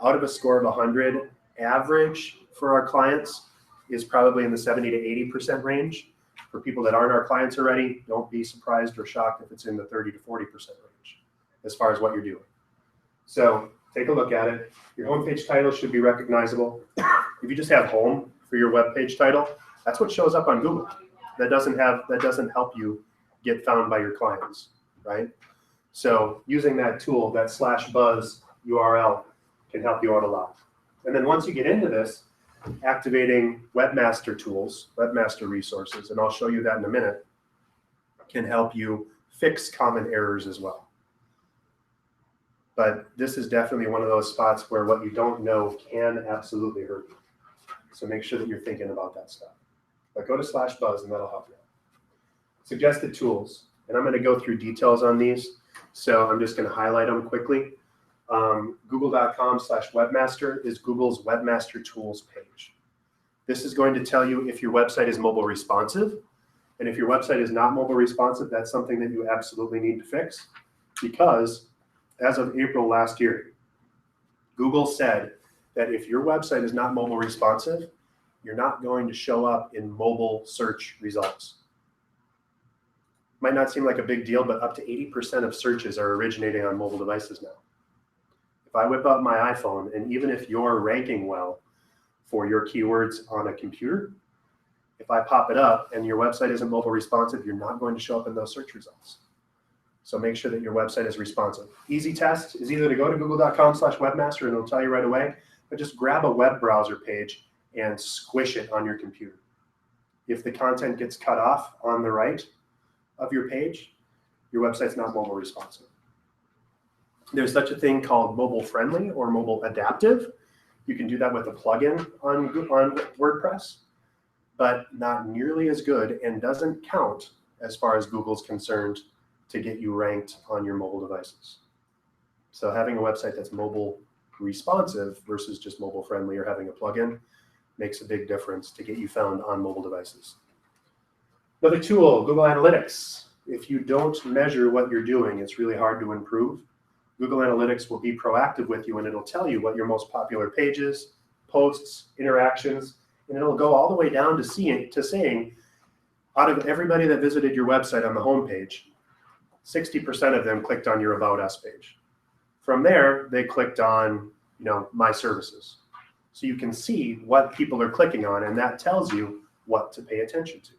Out of a score of 100, average for our clients is probably in the 70 to 80% range. For people that aren't our clients already, don't be surprised or shocked if it's in the 30 to 40% range as far as what you're doing. So take a look at it. Your homepage title should be recognizable. If you just have home for your web page title, that's what shows up on Google. That doesn't help you get found by your clients, right? So using that tool, that /buzz URL, can help you out a lot. And then once you get into this, activating webmaster tools, webmaster resources, and I'll show you that in a minute, can help you fix common errors as well. But this is definitely one of those spots where what you don't know can absolutely hurt you. So make sure that you're thinking about that stuff. But go to /buzz and that'll help you. Suggested tools, and I'm going to go through details on these, so I'm just going to highlight them quickly. Google.com/webmaster is Google's webmaster tools page. This is going to tell you if your website is mobile responsive, and if your website is not mobile responsive, that's something that you absolutely need to fix, because as of April last year, Google said that if your website is not mobile responsive, you're not going to show up in mobile search results. Might not seem like a big deal, but up to 80% of searches are originating on mobile devices now. If I whip out my iPhone, and even if you're ranking well for your keywords on a computer, if I pop it up and your website isn't mobile responsive, you're not going to show up in those search results. So make sure that your website is responsive. Easy test is either to go to google.com/webmaster and it'll tell you right away, but just grab a web browser page and squish it on your computer. If the content gets cut off on the right of your page, your website's not mobile responsive. There's such a thing called mobile friendly or mobile adaptive. You can do that with a plugin on WordPress, but not nearly as good and doesn't count as far as Google's concerned to get you ranked on your mobile devices. So having a website that's mobile responsive versus just mobile friendly or having a plugin makes a big difference to get you found on mobile devices. Another tool, Google Analytics. If you don't measure what you're doing, it's really hard to improve. Google Analytics will be proactive with you, and it'll tell you what your most popular pages, posts, interactions, and it'll go all the way down to saying, out of everybody that visited your website on the home page, 60% of them clicked on your About Us page. From there, they clicked on, My Services. So you can see what people are clicking on, and that tells you what to pay attention to.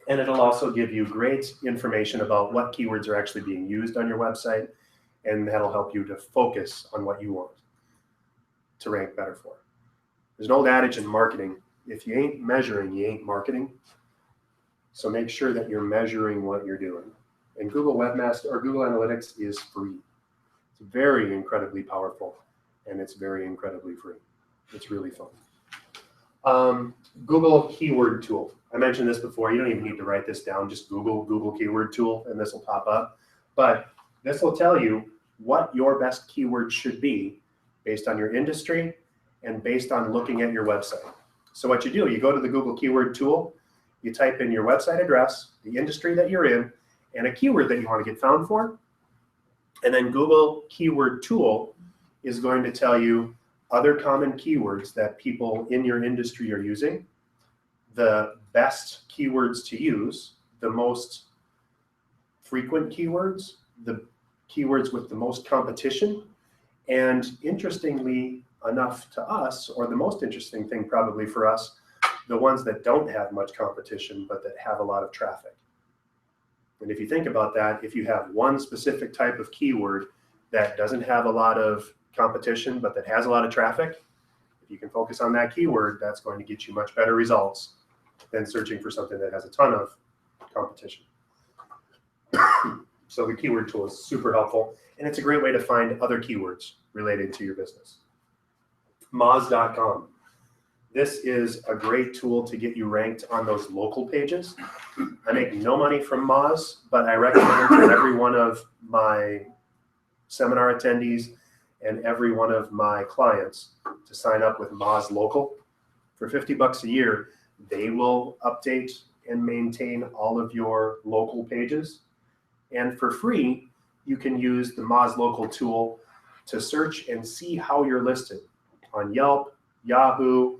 And it'll also give you great information about what keywords are actually being used on your website, and that'll help you to focus on what you want to rank better for. There's an old adage in marketing, if you ain't measuring, you ain't marketing. So make sure that you're measuring what you're doing. And Google Webmaster or Google Analytics is free. It's very incredibly powerful, and it's very incredibly free. It's really fun. Google Keyword Tool. I mentioned this before. You don't even need to write this down. Just Google Keyword Tool, and this will pop up. But this will tell you what your best keywords should be based on your industry and based on looking at your website. So what you do, you go to the Google Keyword Tool, you type in your website address, the industry that you're in, and a keyword that you want to get found for. And then Google Keyword Tool is going to tell you other common keywords that people in your industry are using, the best keywords to use, the most frequent keywords, the keywords with the most competition, and interestingly enough to us, or the most interesting thing probably for us, the ones that don't have much competition but that have a lot of traffic. And if you think about that, if you have one specific type of keyword that doesn't have a lot of competition but that has a lot of traffic, If you can focus on that keyword, that's going to get you much better results than searching for something that has a ton of competition. So the keyword tool is super helpful, and it's a great way to find other keywords related to your business. Moz.com. This is a great tool to get you ranked on those local pages. I make no money from Moz, but I recommend to every one of my seminar attendees and every one of my clients to sign up with Moz Local. For $50 a year, they will update and maintain all of your local pages. And for free, you can use the Moz Local tool to search and see how you're listed on Yelp, Yahoo,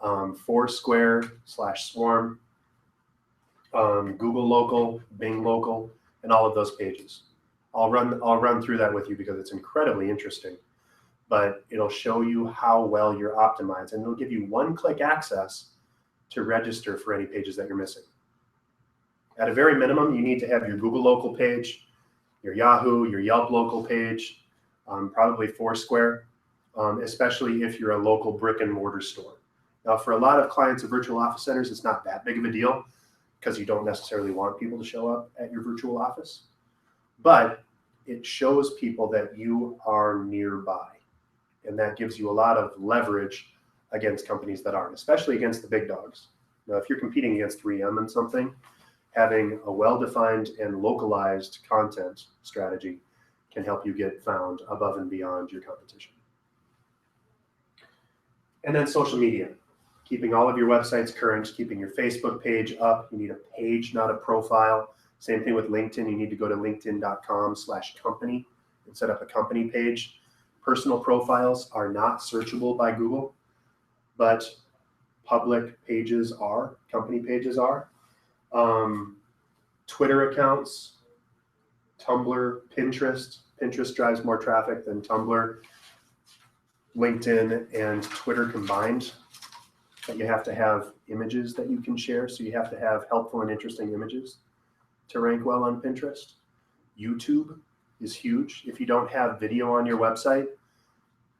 Foursquare/Swarm, Google Local, Bing Local, and all of those pages. I'll run through that with you because it's incredibly interesting, but it'll show you how well you're optimized, and it'll give you one-click access to register for any pages that you're missing. At a very minimum, you need to have your Google Local page, your Yahoo, your Yelp Local page, probably Foursquare, especially if you're a local brick and mortar store. Now, for a lot of clients of virtual office centers, it's not that big of a deal because you don't necessarily want people to show up at your virtual office, but it shows people that you are nearby, and that gives you a lot of leverage against companies that aren't, especially against the big dogs. Now, if you're competing against 3M and something, having a well-defined and localized content strategy can help you get found above and beyond your competition. And then social media, keeping all of your websites current, keeping your Facebook page up. You need a page, not a profile. Same thing with LinkedIn. You need to go to linkedin.com/company and set up a company page. Personal profiles are not searchable by Google, but public pages are, company pages are. Twitter accounts, Tumblr, Pinterest. Pinterest drives more traffic than Tumblr. LinkedIn and Twitter combined, but you have to have images that you can share. So you have to have helpful and interesting images to rank well on Pinterest. YouTube is huge. If you don't have video on your website,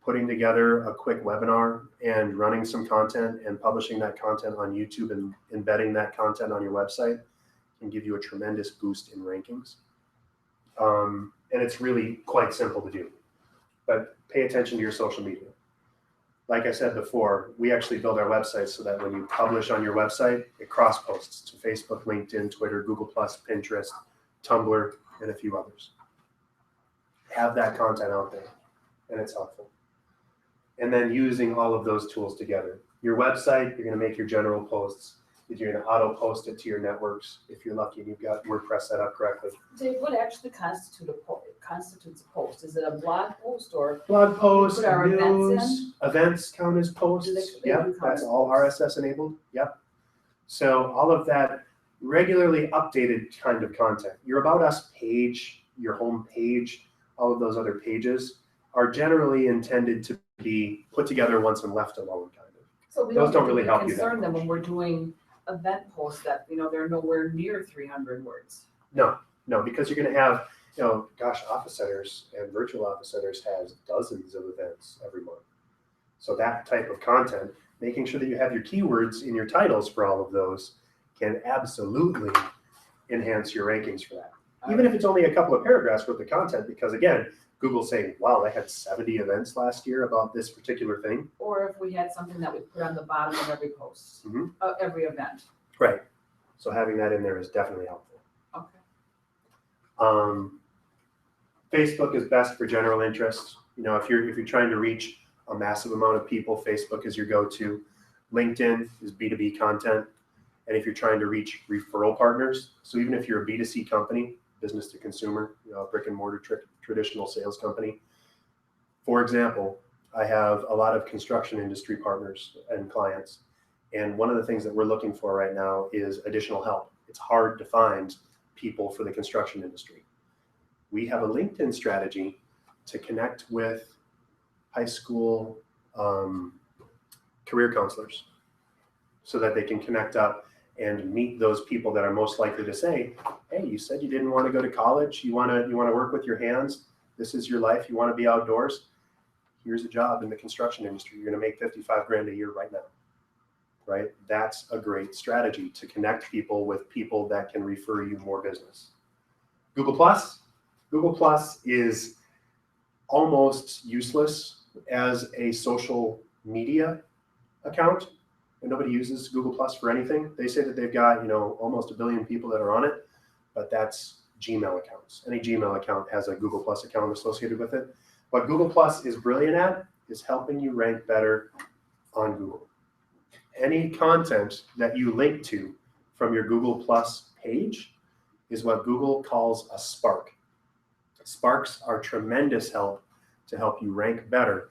putting together a quick webinar and running some content and publishing that content on YouTube and embedding that content on your website can give you a tremendous boost in rankings. And it's really quite simple to do, but pay attention to your social media. Like I said before, we actually build our websites so that when you publish on your website, it cross-posts to Facebook, LinkedIn, Twitter, Google+, Pinterest, Tumblr, and a few others. Have that content out there, and it's helpful. And then using all of those tools together. Your website, you're going to make your general posts. You're going to auto post it to your networks if you're lucky and you've got WordPress set up correctly. Dave, what actually constitutes a post? Is it a blog post or? Blog posts, Put our events news, events count as posts. They Yep, do count that's as all posts. RSS enabled. Yep. So all of that regularly updated kind of content. Your About Us page, your home page, all of those other pages are generally intended to be put together once and left alone, kind of. So we Those don't have to really be help you that concerned that much. when we're doing event posts that, they're nowhere near 300 words. No, because you're going to have, gosh, office centers and virtual office centers has dozens of events every month. So that type of content, making sure that you have your keywords in your titles for all of those can absolutely enhance your rankings for that. Even if it's only a couple of paragraphs worth of content, because again, Google's saying, wow, they had 70 events last year about this particular thing. Or if we had something that we put on the bottom of every post, every event. Right. So having that in there is definitely helpful. Okay. Facebook is best for general interest. If you're trying to reach a massive amount of people, Facebook is your go-to. LinkedIn is B2B content. And if you're trying to reach referral partners, so even if you're a B2C company, business to consumer, a brick and mortar traditional sales company. For example, I have a lot of construction industry partners and clients. And one of the things that we're looking for right now is additional help. It's hard to find people for the construction industry. We have a LinkedIn strategy to connect with high school career counselors so that they can connect up and meet those people that are most likely to say, hey, you said you didn't want to go to college. You want to work with your hands. This is your life. You want to be outdoors. here's a job in the construction industry. You're going to make 55 grand a year right now, right? That's a great strategy to connect people with people that can refer you more business. Google Plus is almost useless as a social media account. And nobody uses Google Plus for anything. They say that they've got, almost 1 billion people that are on it, but that's Gmail accounts. Any Gmail account has a Google Plus account associated with it. What Google Plus is brilliant at is helping you rank better on Google. Any content that you link to from your Google Plus page is what Google calls a spark. Sparks are tremendous help to help you rank better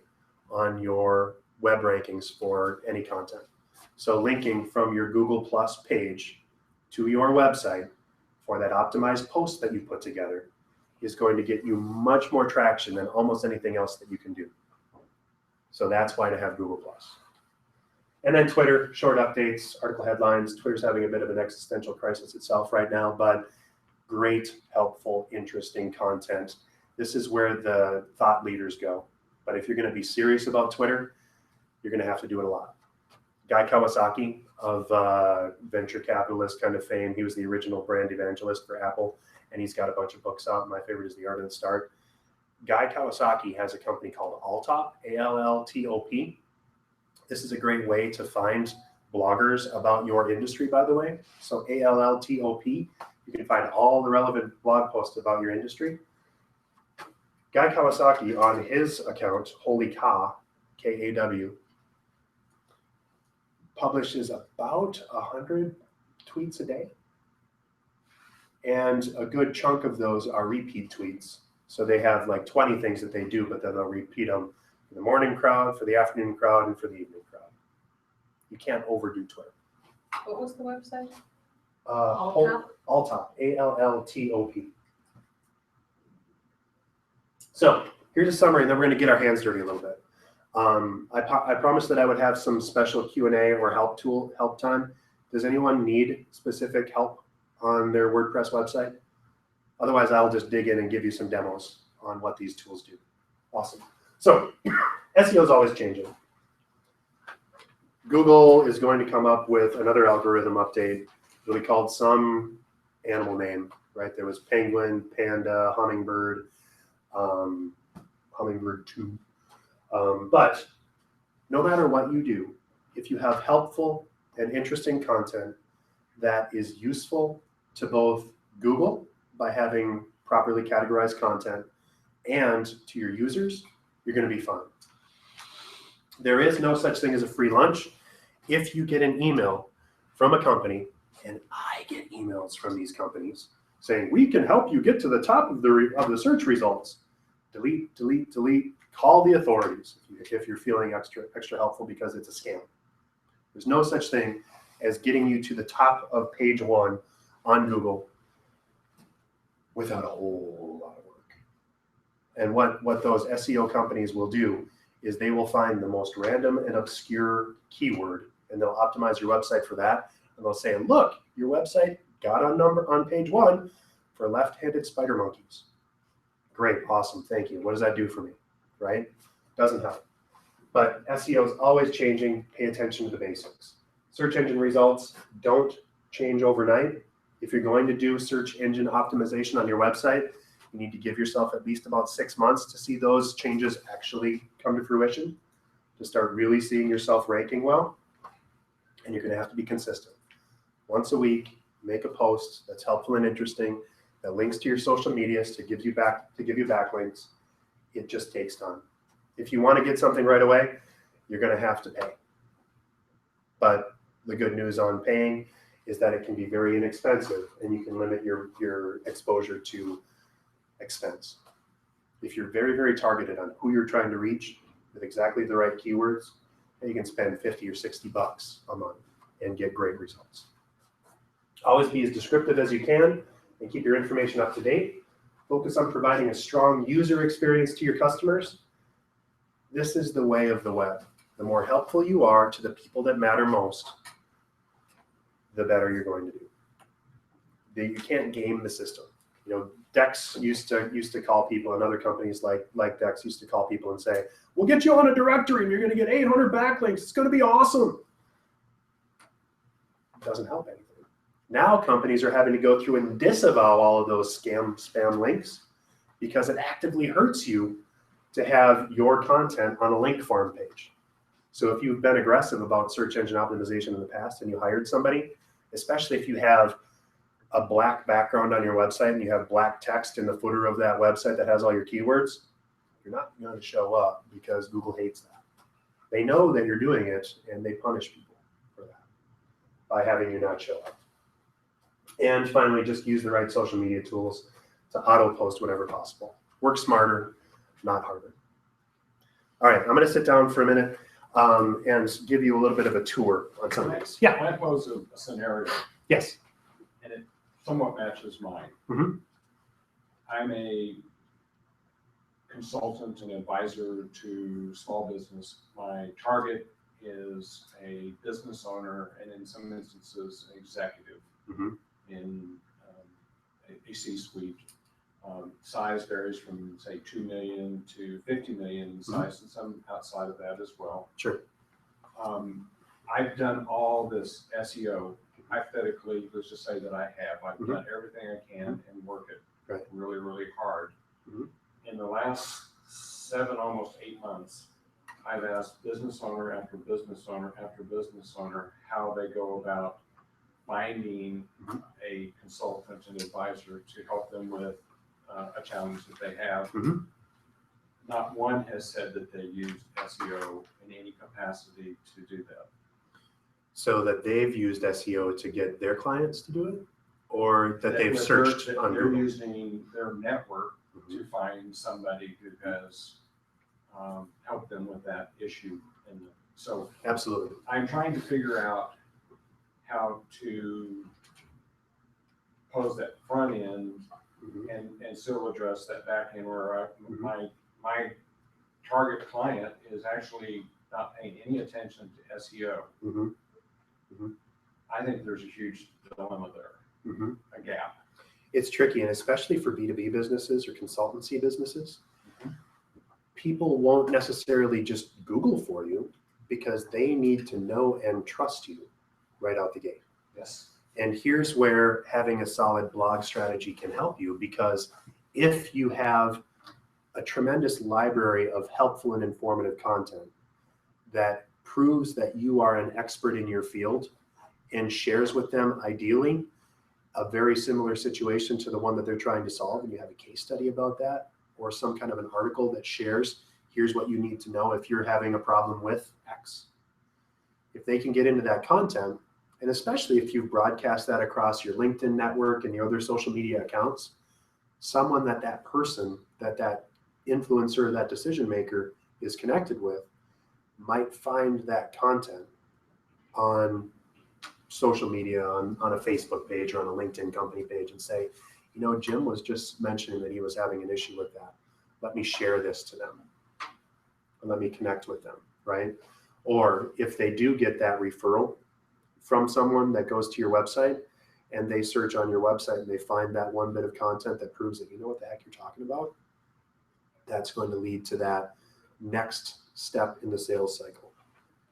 on your web rankings for any content. So linking from your Google Plus page to your website for that optimized post that you put together is going to get you much more traction than almost anything else that you can do. So that's why to have Google Plus. And then Twitter, short updates, article headlines. Twitter's having a bit of an existential crisis itself right now, but great, helpful, interesting content. This is where the thought leaders go. But if you're going to be serious about Twitter, you're going to have to do it a lot. Guy Kawasaki of venture capitalist kind of fame, he was the original brand evangelist for Apple, and he's got a bunch of books out. My favorite is The Art of the Start. Guy Kawasaki has a company called Alltop, Alltop. This is a great way to find bloggers about your industry, by the way. So Alltop, you can find all the relevant blog posts about your industry. Guy Kawasaki on his account, Holy Ka, K-A-W, publishes about 100 tweets a day. And a good chunk of those are repeat tweets. So they have like 20 things that they do, but then they'll repeat them for the morning crowd, for the afternoon crowd, and for the evening crowd. You can't overdo Twitter. What was the website? Alltop, A-L-L-T-O-P. So here's a summary, and then we're going to get our hands dirty a little bit. I promised that I would have some special Q&A or help time. Does anyone need specific help on their WordPress website? Otherwise, I'll just dig in and give you some demos on what these tools do. Awesome. So SEO is always changing. Google is going to come up with another algorithm update. It'll be called some animal name, right? There was penguin, panda, hummingbird, hummingbird 2. But no matter what you do, if you have helpful and interesting content that is useful to both Google by having properly categorized content and to your users, you're going to be fine. There is no such thing as a free lunch. If you get an email from a company, and I get emails from these companies saying, we can help you get to the top of the search results, delete, delete, delete. Call the authorities if you're feeling extra helpful because it's a scam. There's no such thing as getting you to the top of page 1 on Google without a whole lot of work. And what those SEO companies will do is they will find the most random and obscure keyword, and they'll optimize your website for that. And they'll say, look, your website got on page 1 for left-handed spider monkeys. Great, awesome, thank you. What does that do for me? Right? Doesn't help. But SEO is always changing. Pay attention to the basics. Search engine results don't change overnight. If you're going to do search engine optimization on your website, you need to give yourself at least about 6 months to see those changes actually come to fruition, to start really seeing yourself ranking well. And you're going to have to be consistent. Once a week, make a post that's helpful and interesting, that links to your social medias to give you backlinks. It just takes time. If you want to get something right away, you're going to have to pay. But the good news on paying is that it can be very inexpensive, and you can limit your exposure to expense. If you're very, very targeted on who you're trying to reach with exactly the right keywords, you can spend $50 or $60 a month and get great results. Always be as descriptive as you can and keep your information up to date. Focus on providing a strong user experience to your customers. This is the way of the web. The more helpful you are to the people that matter most, the better you're going to do. You can't game the system. Dex used to call people, and other companies like Dex used to call people and say, "We'll get you on a directory, and you're going to get 800 backlinks. It's going to be awesome." It doesn't help anything. Now companies are having to go through and disavow all of those spam links because it actively hurts you to have your content on a link farm page. So if you've been aggressive about search engine optimization in the past and you hired somebody, especially if you have a black background on your website and you have black text in the footer of that website that has all your keywords, you're not going to show up because Google hates that. They know that you're doing it and they punish people for that by having you not show up. And finally, just use the right social media tools to auto post whenever possible. Work smarter, not harder. All right, I'm going to sit down for a minute and give you a little bit of a tour on some of this. Yeah. I pose a scenario, Yes. and it somewhat matches mine. Mhm. I'm a consultant and advisor to small business. My target is a business owner and in some instances, an executive Mhm. in a C-suite. Size varies from say 2 million to 50 million in size, and some outside of that as well. Sure. I've done all this SEO. Hypothetically, let's just say that I have. I've done everything I can and work it really, really hard. In the last 7, almost 8 months, I've asked business owner after business owner after business owner how they go about finding a consultant and advisor to help them with a challenge that they have. Not one has said that they used SEO in any capacity to do that. So that they've used SEO to get their clients to do it, or that they've searched on They're Google? using their network to find somebody who has helped them with that issue. And so Absolutely. I'm trying to figure out how to pose that front end and still address that back end where my target client is actually not paying any attention to SEO. I think there's a huge dilemma there, a gap. It's tricky, and especially for B2B businesses or consultancy businesses, people won't necessarily just Google for you because they need to know and trust you right out the gate. Yes. And here's where having a solid blog strategy can help you, because if you have a tremendous library of helpful and informative content that proves that you are an expert in your field and shares with them, ideally, a very similar situation to the one that they're trying to solve, and you have a case study about that, or some kind of an article that shares, here's what you need to know if you're having a problem with X. If they can get into that content, and especially if you broadcast that across your LinkedIn network and your other social media accounts, someone that person, that influencer, that decision maker is connected with might find that content on social media, on a Facebook page or on a LinkedIn company page, and say, you know, Jim was just mentioning that he was having an issue with that. Let me share this to them. Or let me connect with them, right? Or if they do get that referral from someone that goes to your website and they search on your website and they find that one bit of content that proves that you know what the heck you're talking about, that's going to lead to that next step in the sales cycle,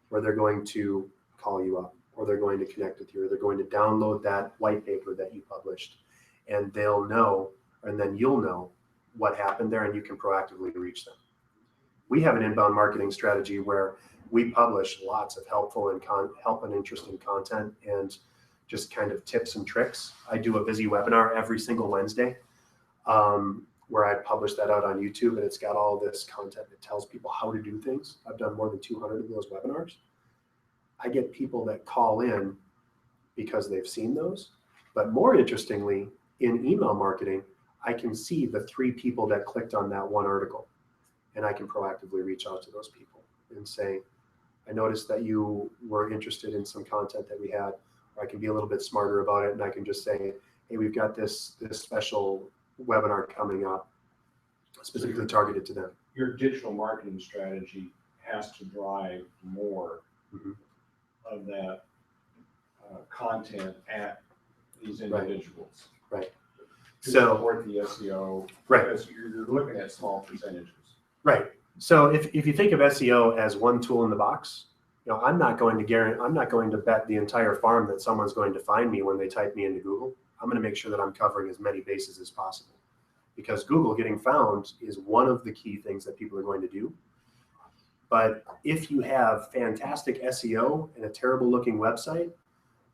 where they're going to call you up, or they're going to connect with you, or they're going to download that white paper that you published, and they'll know, and then you'll know what happened there, and you can proactively reach them. We have an inbound marketing strategy where we publish lots of helpful and interesting content and just kind of tips and tricks. I do a busy webinar every single Wednesday where I publish that out on YouTube, and it's got all this content that tells people how to do things. I've done more than 200 of those webinars. I get people that call in because they've seen those, but more interestingly, in email marketing, I can see the 3 people that clicked on that one article, and I can proactively reach out to those people and say, I noticed that you were interested in some content that we had, or I can be a little bit smarter about it, and I can just say, hey, we've got this special webinar coming up specifically targeted to them. Your digital marketing strategy has to drive more of that content at these individuals. Right. To So, support the SEO, right. because you're looking at small percentages. Right. So if you think of SEO as one tool in the box, I'm not going to bet the entire farm that someone's going to find me when they type me into Google. I'm going to make sure that I'm covering as many bases as possible, because Google getting found is one of the key things that people are going to do. But if you have fantastic SEO and a terrible looking website,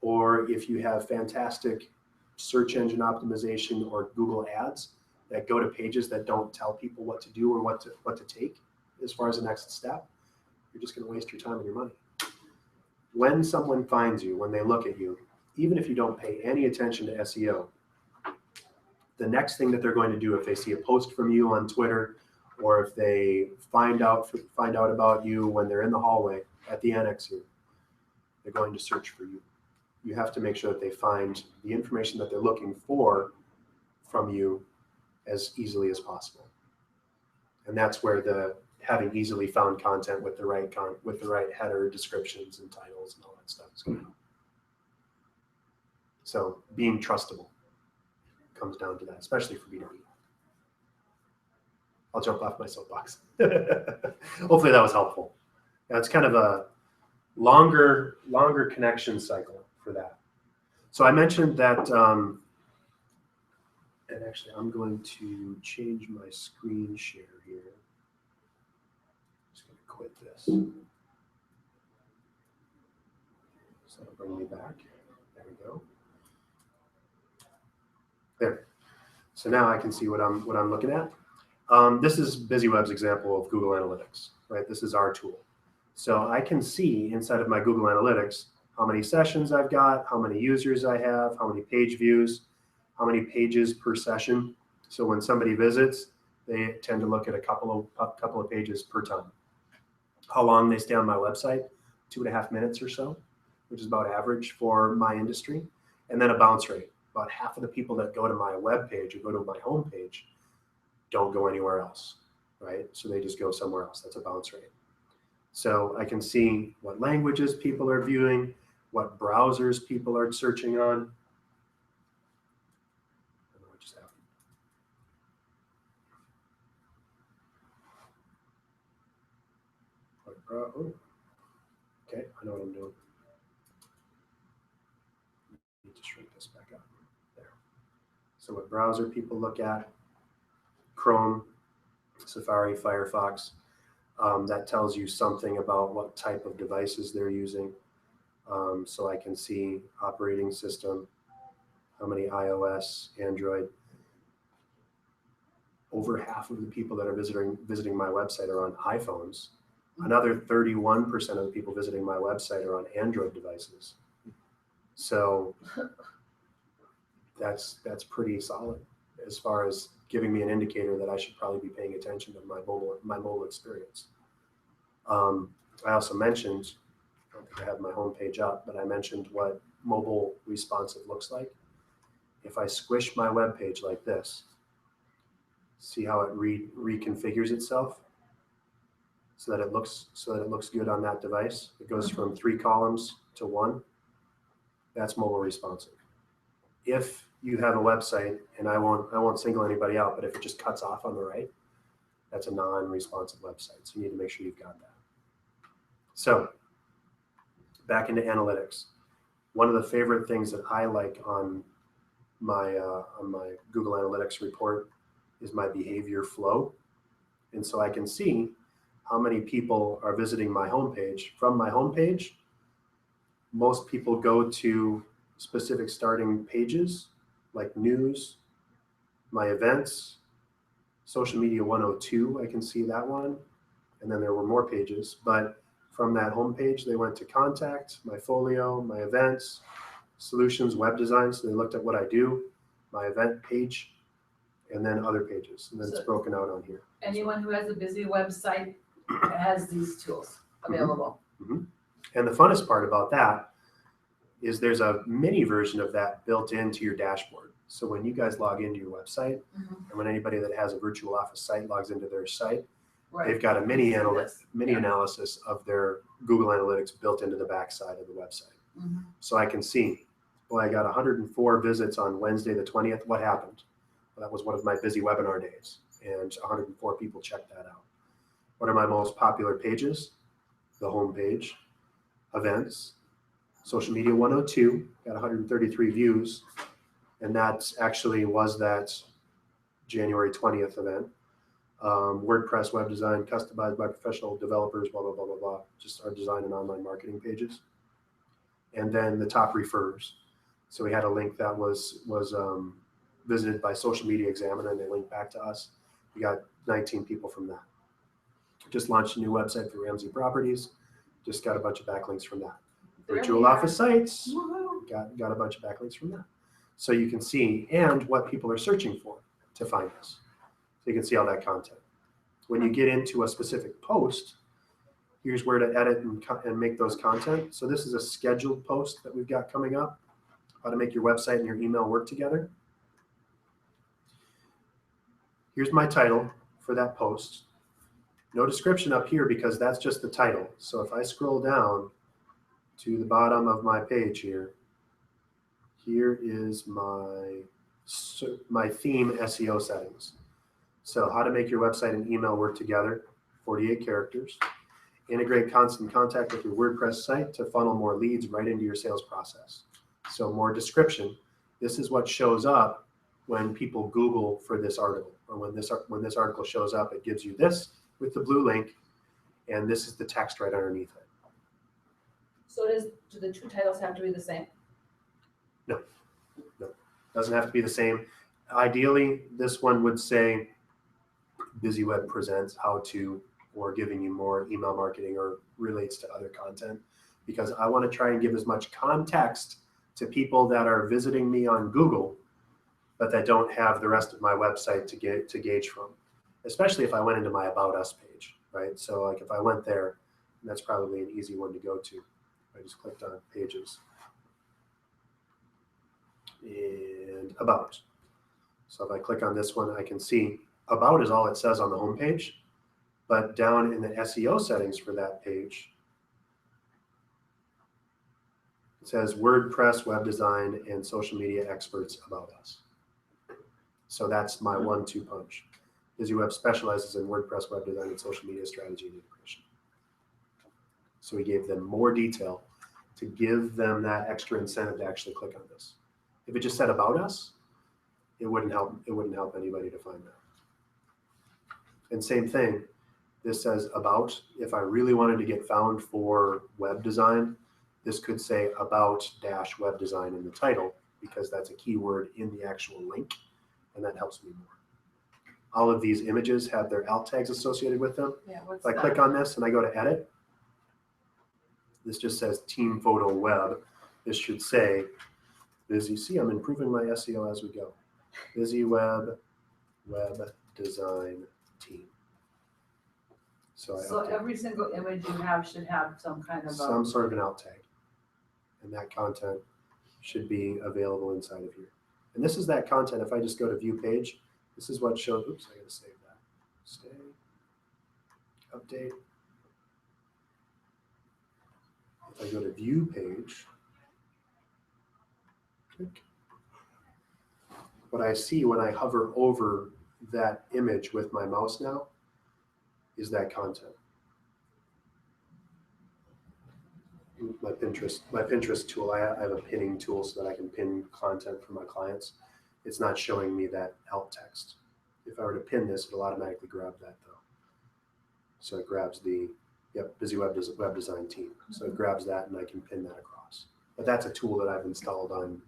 or if you have fantastic search engine optimization or Google ads that go to pages that don't tell people what to do or what to take as far as the next step, you're just going to waste your time and your money. When someone finds you, when they look at you, even if you don't pay any attention to SEO, the next thing that they're going to do if they see a post from you on Twitter, or if they find out about you when they're in the hallway at the annex here, they're going to search for you. You have to make sure that they find the information that they're looking for from you as easily as possible. And that's where the having easily found content with the right header, descriptions, and titles and all that stuff is going to help. So being trustable comes down to that, especially for B2B. I'll jump off my soapbox. Hopefully that was helpful. Now, it's kind of a longer connection cycle for that. So I mentioned that, and actually I'm going to change my screen share here. Just going to quit this. So it'll bring me back. There we go. There. So now I can see what I'm looking at. This is BusyWeb's example of Google Analytics, right? This is our tool. So I can see inside of my Google Analytics how many sessions I've got, how many users I have, how many page views, how many pages per session. So when somebody visits, they tend to look at a couple of pages per time. How long they stay on my website, 2.5 minutes or so, which is about average for my industry. And then a bounce rate. About half of the people that go to my web page or go to my home page don't go anywhere else, right? So they just go somewhere else. That's a bounce rate. So I can see what languages people are viewing, what browsers people are searching on. I don't know what just happened. Oh, okay, I know what I'm doing. Need to shrink this back up. There. So what browser people look at, Chrome, Safari, Firefox, that tells you something about what type of devices they're using. So I can see operating system, how many iOS, Android. Over half of the people that are visiting my website are on iPhones. Another 31% of the people visiting my website are on Android devices. So that's pretty solid as far as giving me an indicator that I should probably be paying attention to my mobile experience. I also mentioned, I don't think I have my home page up, but I mentioned what mobile responsive looks like. If I squish my web page like this, see how it reconfigures itself so that it looks good on that device. It goes from 3 columns to 1. That's mobile responsive. If you have a website, and I won't single anybody out, but if it just cuts off on the right, that's a non-responsive website. So you need to make sure you've got that. So back into analytics. One of the favorite things that I like on my Google Analytics report is my behavior flow. And so I can see how many people are visiting my homepage. From my homepage, most people go to specific starting pages like news, my events, social media 102, I can see that one. And then there were more pages, but from that homepage, they went to contact, my folio, my events, solutions, web design. So they looked at what I do, my event page, and then other pages. And then it's broken out on here. Anyone who has a busy website has these tools available. Mm-hmm. And the funnest part about that is there's a mini version of that built into your dashboard. So when you guys log into your website, and when anybody that has a virtual office site logs into their site, they've got a mini analysis of their Google Analytics built into the backside of the website. So I can see, boy, I got 104 visits on Wednesday the 20th. What happened? That was one of my busy webinar days, and 104 people checked that out. What are my most popular pages? The home page, events, social media 102, got 133 views, and that actually was that January 20th event. WordPress web design, customized by professional developers, blah, blah, blah, blah, blah. Just our design and online marketing pages. And then the top refers. So we had a link that was visited by Social Media Examiner, and they linked back to us. We got 19 people from that. Just launched a new website for Ramsey Properties. Just got a bunch of backlinks from that. There Virtual we are. office sites, Woohoo. got a bunch of backlinks from that. So you can see, and what people are searching for to find us. So you can see all that content. When you get into a specific post, here's where to edit and make those content. So this is a scheduled post that we've got coming up, how to make your website and your email work together. Here's my title for that post. No description up here because that's just the title. So if I scroll down to the bottom of my page here, here is my theme SEO settings. So how to make your website and email work together, 48 characters. Integrate constant contact with your WordPress site to funnel more leads right into your sales process. So more description. This is what shows up when people Google for this article, or when this article shows up, it gives you this with the blue link, and this is the text right underneath it. So do the two titles have to be the same? No, doesn't have to be the same. Ideally, this one would say Busy Web presents how to, or giving you more email marketing, or relates to other content, because I want to try and give as much context to people that are visiting me on Google, but that don't have the rest of my website to gauge from, especially if I went into my About Us page, right? So like if I went there, that's probably an easy one to go to. I just clicked on Pages and About. So if I click on this one, I can see About is all it says on the home page, but down in the SEO settings for that page, it says WordPress, web design, and social media experts about us. So that's my 1-2 punch. Busy Web specializes in WordPress, web design, and social media strategy and integration. So we gave them more detail to give them that extra incentive to actually click on this. If it just said about us, it wouldn't help anybody to find that. And same thing, this says about. If I really wanted to get found for web design, this could say about dash web design in the title, because that's a keyword in the actual link, and that helps me more. All of these images have their alt tags associated with them. Yeah, what's If I click on this and I go to edit, this just says team photo web. This should say busy. See, I'm improving my SEO as we go. Busy web design team. So every single image you have should have some kind of some sort of an alt tag, and that content should be available inside of here. And this is that content. If I just go to view page, this is what shows. Oops, I gotta save that. Stay. Update. If I go to view page, click. What I see when I hover over that image with my mouse now is that content. My Pinterest tool, I have a pinning tool so that I can pin content for my clients. It's not showing me that alt text. If I were to pin this, it'll automatically grab that though. So it grabs the, Busy Web Design Team. So it grabs that and I can pin that across. But that's a tool that I've installed on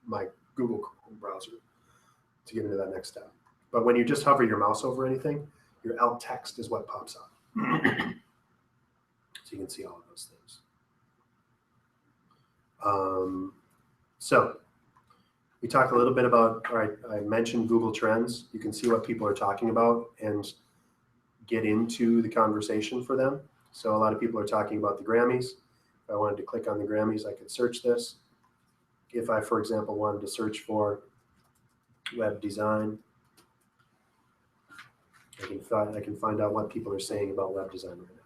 my Google Chrome browser to get into that next step. But when you just hover your mouse over anything, your alt text is what pops up. So you can see all of those things. So we talked a little bit about, all right, I mentioned Google Trends. You can see what people are talking about and get into the conversation for them. So a lot of people are talking about the Grammys. If I wanted to click on the Grammys, I could search this. If I, for example, wanted to search for web design, I can find out what people are saying about web design right now.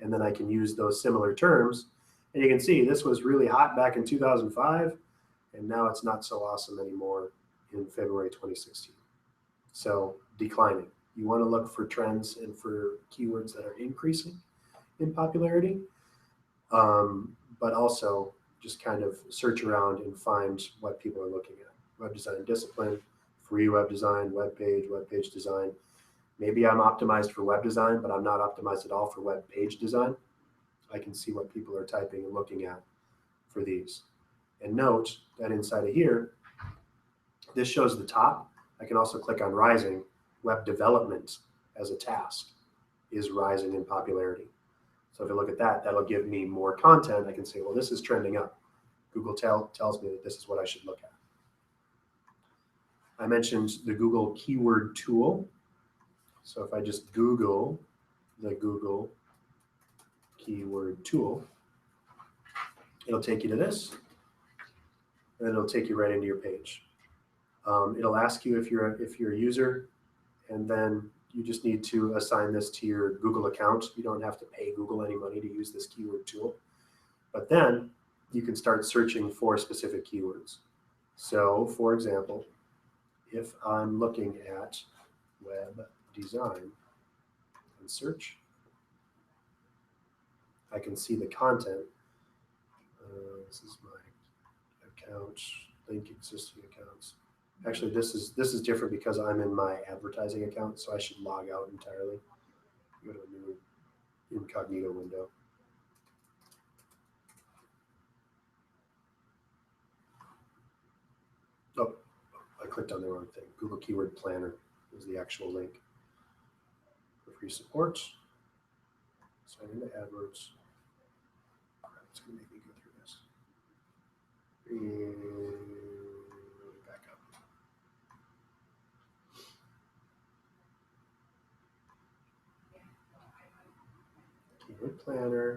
And then I can use those similar terms. And you can see this was really hot back in 2005, and now it's not so awesome anymore in February 2016. So declining. You want to look for trends and for keywords that are increasing in popularity, but also just kind of search around and find what people are looking at. Web design discipline, free web design, web page design. Maybe I'm optimized for web design, but I'm not optimized at all for web page design. I can see what people are typing and looking at for these. And note that inside of here, this shows the top. I can also click on rising. Web development as a task is rising in popularity. So if I look at that, that'll give me more content. I can say, well, this is trending up. Google tells me that this is what I should look at. I mentioned the Google keyword tool. So if I just Google the Google keyword tool, it'll take you to this, and it'll take you right into your page. It'll ask you if you're a user, and then you just need to assign this to your Google account. You don't have to pay Google any money to use this keyword tool. But then you can start searching for specific keywords. So for example, if I'm looking at web design and search, I can see the content. This is my account, link existing accounts. Actually, this is different because I'm in my advertising account, so I should log out entirely. Go to a new incognito window. Oh, I clicked on the wrong thing. Google Keyword Planner is the actual link. For free support, sign into AdWords. It's going to make me go through this. Back up. Keyword Planner.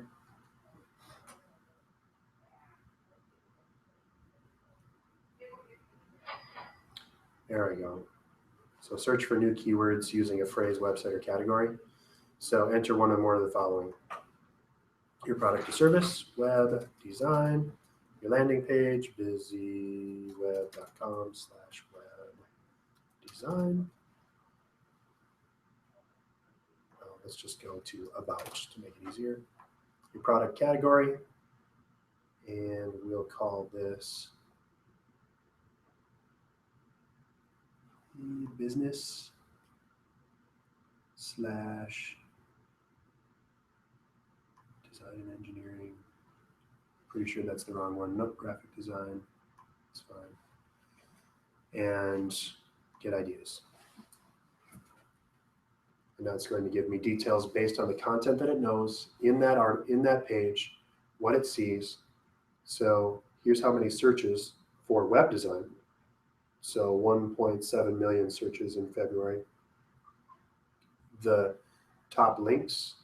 There we go. So search for new keywords using a phrase, website, or category. So enter one or more of the following. Your product or service, web design, your landing page, busyweb.com/web design. Well, let's just go to about to make it easier. Your product category, and we'll call this business / design and engineering. Pretty sure that's the wrong one. Nope, graphic design. It's fine. And get ideas. And that's going to give me details based on the content that it knows in that page, what it sees. So here's how many searches for web design. So 1.7 million searches in February. The top links.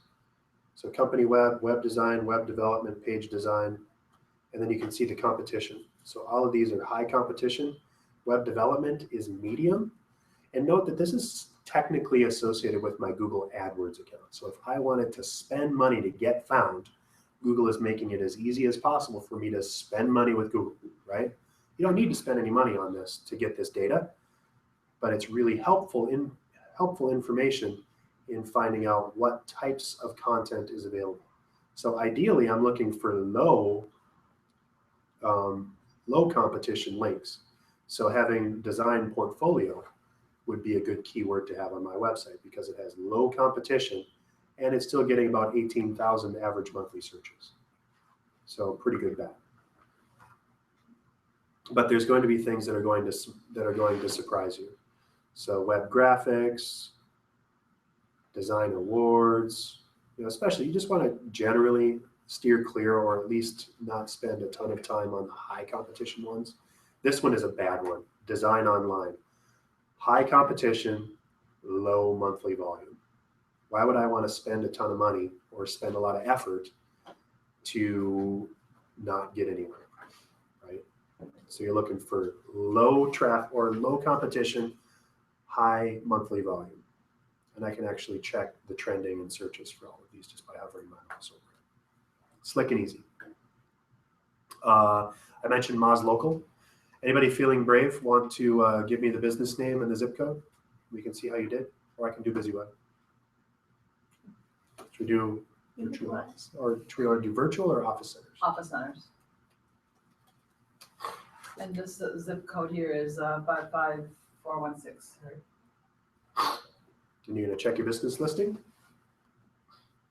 So company web, web design, web development, page design, and then you can see the competition. So all of these are high competition. Web development is medium. And note that this is technically associated with my Google AdWords account. So if I wanted to spend money to get found, Google is making it as easy as possible for me to spend money with Google, right? You don't need to spend any money on this to get this data, but it's really helpful information in finding out what types of content is available. So ideally, I'm looking for low competition links. So having design portfolio would be a good keyword to have on my website because it has low competition and it's still getting about 18,000 average monthly searches. So pretty good bet. But there's going to be things that are going to surprise you. So web graphics, design awards, especially you just want to generally steer clear or at least not spend a ton of time on the high competition ones. This one is a bad one. Design online. High competition, low monthly volume. Why would I want to spend a ton of money or spend a lot of effort to not get anywhere, right? So you're looking for low traffic or low competition, high monthly volume. And I can actually check the trending and searches for all of these just by hovering my mouse over it. Slick and easy. I mentioned Moz Local. Anybody feeling brave want to give me the business name and the zip code? We can see how you did, or I can do BusyWeb. Should we do virtual office, or do we want to do virtual or office centers? Office centers. And this zip code here is 55416. And you're going to check your business listing.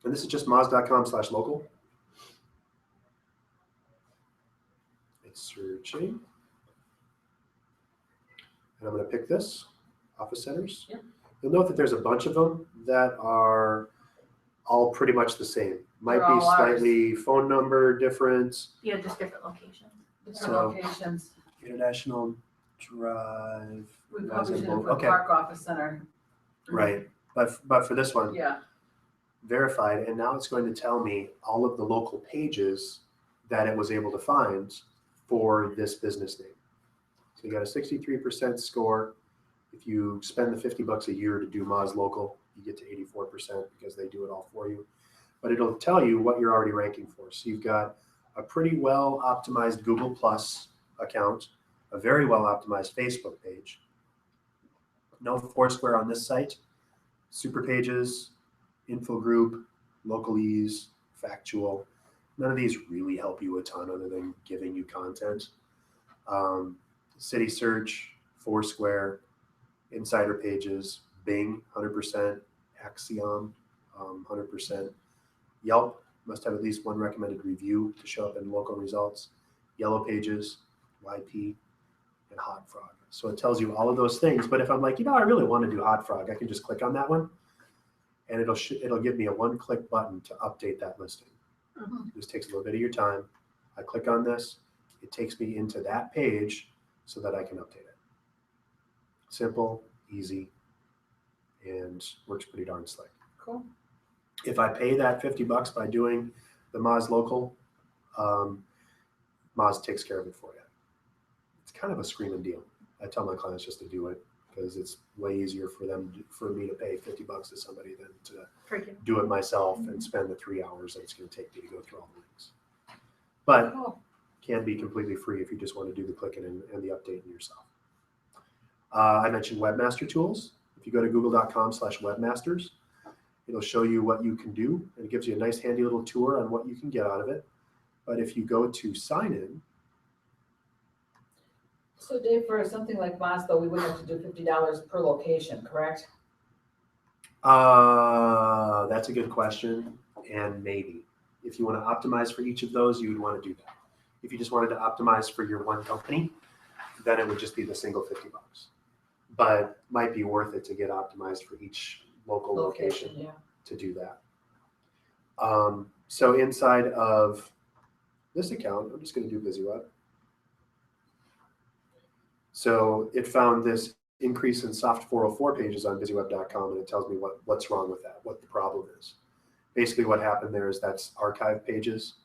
And this is just moz.com/local. It's searching. And I'm going to pick this, office centers. Yep. You'll note that there's a bunch of them that are all pretty much the same. Might They're be all ours. slightly phone number different. Yeah, just different locations. Different So- locations. International Drive. We probably should have put Okay, Park Office Center. right. But for this one, Yeah, verified, and now it's going to tell me all of the local pages that it was able to find for this business name. So you got a 63% score. If you spend the $50 a year to do Moz Local, you get to 84% because they do it all for you. But it'll tell you what you're already ranking for. So you've got a pretty well optimized Google Plus account, a very well optimized Facebook page, no Foursquare on this site, super pages, info group, localese, factual. None of these really help you a ton other than giving you content. City search, Foursquare, insider pages, Bing, 100%, Axiom, 100%. Yelp must have at least one recommended review to show up in local results. Yellow Pages, YP, and Hot Frog. So it tells you all of those things. But if I'm like, I really want to do Hot Frog, I can just click on that one, and it'll give me a one-click button to update that listing. It just takes a little bit of your time. I click on this, it takes me into that page so that I can update it. Simple, easy, and works pretty darn slick. cool. If I pay that $50 by doing the Moz Local, Moz takes care of it for you. It's kind of a screaming deal. I tell my clients just to do it because it's way easier for me to pay $50 to somebody than to Freaking. do it myself and spend the 3 hours that it's going to take me to go through all the links. But Cool. can be completely free if you just want to do the clicking and the updating yourself. I mentioned Webmaster Tools. If you go to google.com/webmasters, it'll show you what you can do, and it gives you a nice handy little tour on what you can get out of it. But if you go to sign in, So Dave, for something like Moz, though, we would have to do $50 per location, correct? that's a good question, and maybe. If you want to optimize for each of those, you would want to do that. If you just wanted to optimize for your one company, then it would just be the single $50. But might be worth it to get optimized for each local location Yeah. to do that. So inside of this account, I'm just going to do BusyWeb. So it found this increase in soft 404 pages on busyweb.com, and it tells me what's wrong with that, what the problem is. Basically what happened there is that's archive pages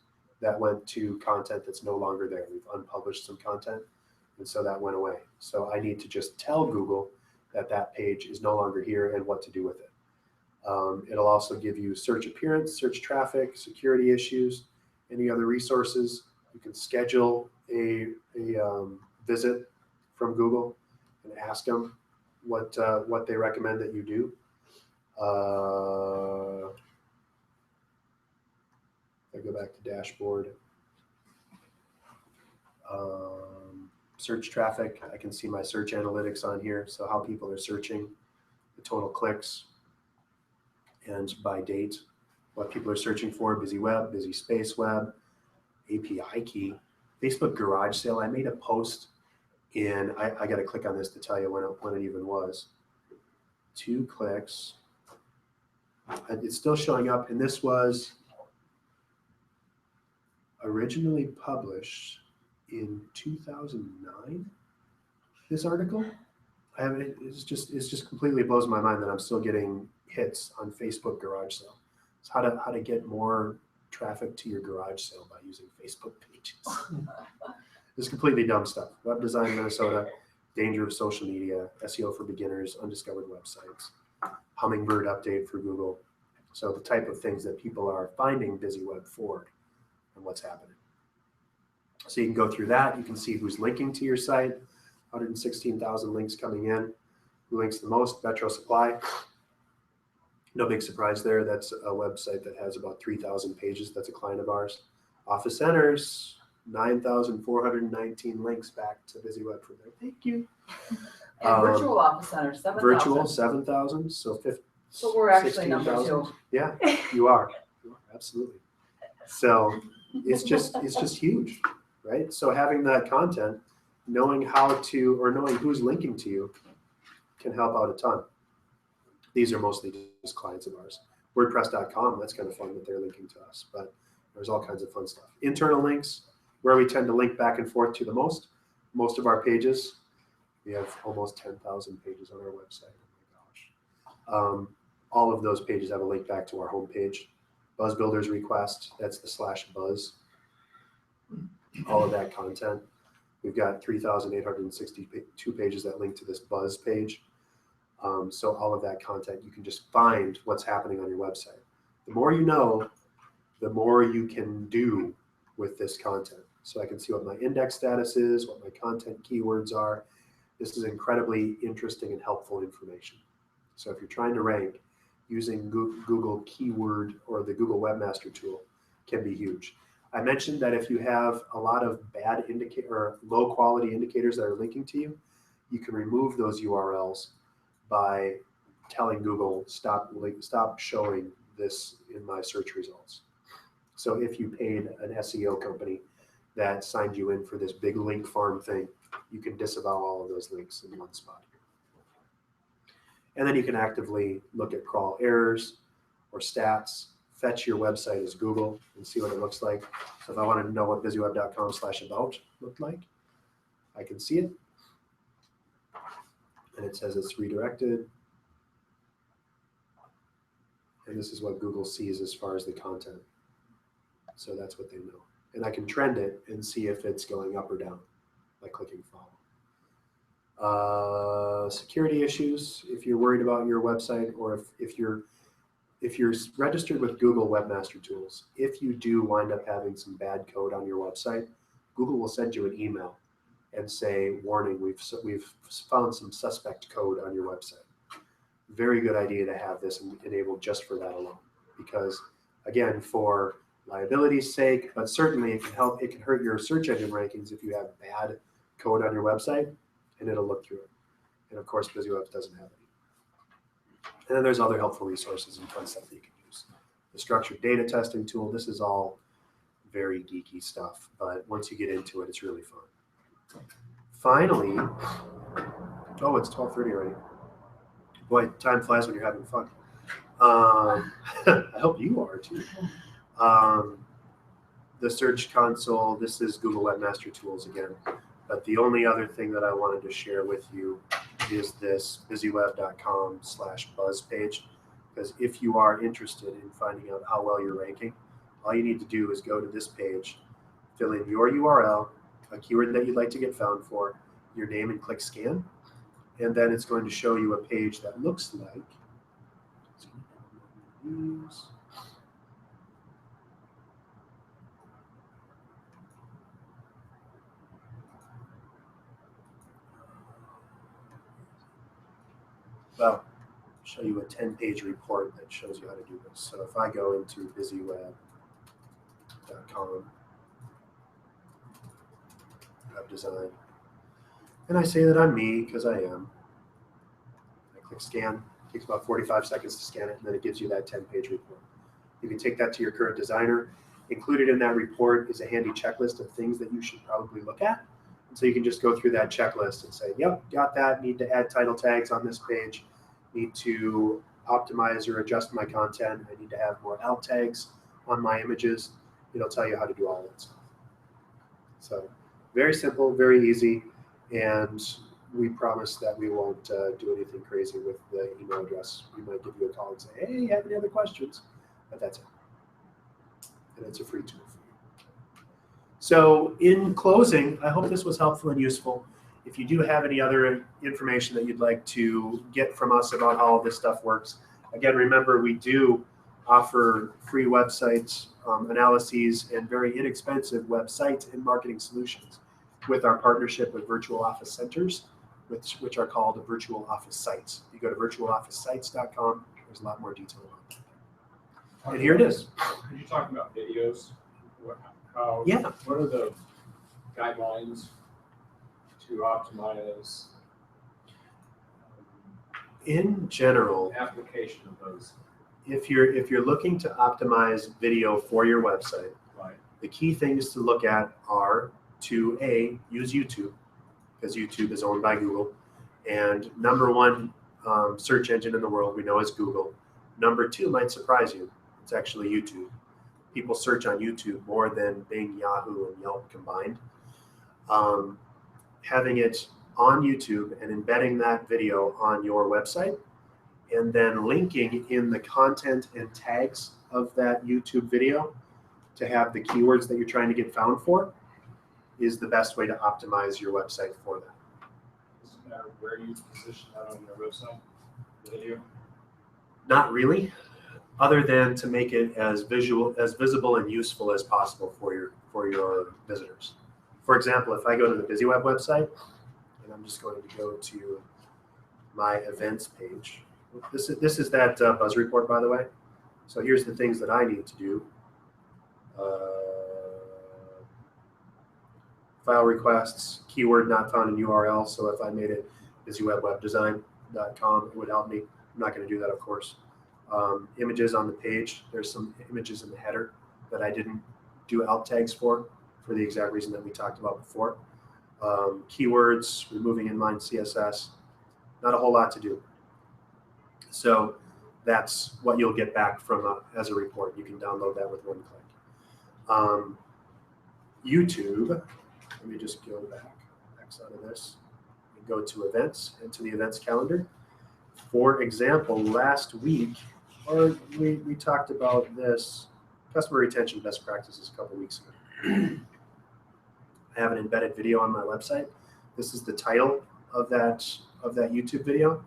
that went to content that's no longer there. We've unpublished some content, and so that went away. So I need to just tell Google that that page is no longer here and what to do with it. It'll also give you search appearance, search traffic, security issues, any other resources. You can schedule a visit from Google and ask them what they recommend that you do. If I go back to dashboard, search traffic, I can see my search analytics on here. So how people are searching, the total clicks, and by date, what people are searching for, busy web, busy space web, API key, Facebook garage sale. I made a post in, I got to click on this to tell you when it even was. 2 clicks. It's still showing up, and this was originally published in 2009. This article, it's just completely blows my mind that I'm still getting hits on Facebook garage sale. It's how to get more traffic to your garage sale by using Facebook pages. It's completely dumb stuff. Web design Minnesota, danger of social media, SEO for beginners, undiscovered websites, hummingbird update for Google. So the type of things that people are finding BusyWeb for and what's happening. So you can go through that. You can see who's linking to your site. 116,000 links coming in. Who links the most? Metro Supply. No big surprise there. That's a website that has about 3,000 pages. That's a client of ours. Office Centers, 9,419 links back to BusyWeb from there. Thank you. And virtual office center, 7,000. Virtual, 7,000. So So we're actually number 16,000. 2. Yeah, you are. You are, absolutely. So it's just huge, right? So having that content, knowing how to, or knowing who's linking to you can help out a ton. These are mostly just clients of ours. WordPress.com, that's kind of fun that they're linking to us, but there's all kinds of fun stuff. Internal links, where we tend to link back and forth to the most of our pages. We have almost 10,000 pages on our website. Oh my gosh. All of those pages have a link back to our homepage. Buzz Builders request, that's the /buzz. All of that content. We've got 3,862 pages that link to this Buzz page. So all of that content, you can just find what's happening on your website. The more you know, the more you can do with this content. So I can see what my index status is, what my content keywords are. This is incredibly interesting and helpful information. So if you're trying to rank, using Google Keyword or the Google Webmaster Tool can be huge. I mentioned that if you have a lot of bad or low quality indicators that are linking to you, you can remove those URLs by telling Google, stop showing this in my search results. So if you paid an SEO company that signed you in for this big link farm thing, you can disavow all of those links in one spot. And then you can actively look at crawl errors or stats, fetch your website as Google and see what it looks like. So if I want to know what busyweb.com/about looked like, I can see it. And it says it's redirected. And this is what Google sees as far as the content. So that's what they know. And I can trend it and see if it's going up or down by clicking follow. Security issues, if you're worried about your website, or if you're registered with Google Webmaster Tools, if you do wind up having some bad code on your website, Google will send you an email and say, warning, we've found some suspect code on your website. Very good idea to have this enabled just for that alone, because again, for liability's sake, but certainly it can hurt your search engine rankings if you have bad code on your website, and it'll look through it. And of course, BusyWeb doesn't have any. And then there's other helpful resources and fun stuff that you can use. The structured data testing tool, this is all very geeky stuff, but once you get into it, it's really fun. Finally, oh, it's 12:30 already. Boy, time flies when you're having fun. I hope you are too. The Search Console, this is Google Webmaster Tools again. But the only other thing that I wanted to share with you is this busyweb.com/buzz page. Because if you are interested in finding out how well you're ranking, all you need to do is go to this page, fill in your URL, a keyword that you'd like to get found for, your name, and click scan. And then it's going to show you a page that looks like, well, show you a 10-page report that shows you how to do this. So if I go into busyweb.com, web design, and I say that I'm me, because I am, I click scan. It takes about 45 seconds to scan it, and then it gives you that 10-page report. You can take that to your current designer. Included in that report is a handy checklist of things that you should probably look at. And so you can just go through that checklist and say, yep, got that, need to add title tags on this page, need to optimize or adjust my content, I need to have more alt tags on my images. It'll tell you how to do all that stuff. So very simple, very easy, and we promise that we won't do anything crazy with the email address. We might give you a call and say, hey, you have any other questions? But that's it. And it's a free tool for you. So in closing, I hope this was helpful and useful. If you do have any other information that you'd like to get from us about how all this stuff works, again, remember we do offer free website analyses and very inexpensive website and marketing solutions with our partnership with virtual office centers, which are called virtual office sites. You go to virtualofficesites.com, there's a lot more detail about that. And here it is. Could you talk about videos? What Yeah. What are the guidelines to optimize In general, application of those? if you're looking to optimize video for your website, Right. the key things to look at are to use YouTube, because YouTube is owned by Google, and number one search engine in the world we know is Google. Number two might surprise you. It's actually YouTube. People search on YouTube more than Bing, Yahoo, and Yelp combined. Having it on YouTube and embedding that video on your website, and then linking in the content and tags of that YouTube video to have the keywords that you're trying to get found for, is the best way to optimize your website for that. Does it matter where you position that on your website, the video? Not really, other than to make it as visible and useful as possible for your visitors. For example, if I go to the BusyWeb website, and I'm just going to go to my events page. This is that Buzz report, by the way. So here's the things that I need to do. File requests, keyword not found in URL. So if I made it busywebwebdesign.com, it would help me. I'm not going to do that, of course. Images on the page. There's some images in the header that I didn't do alt tags for the exact reason that we talked about before. Keywords, removing inline CSS. Not a whole lot to do. So that's what you'll get back from as a report. You can download that with one click. YouTube, let me just go back out of this and go to events and to the events calendar. For example, last week, or we talked about this customer retention best practices a couple weeks ago. I have an embedded video on my website. This is the title of that YouTube video,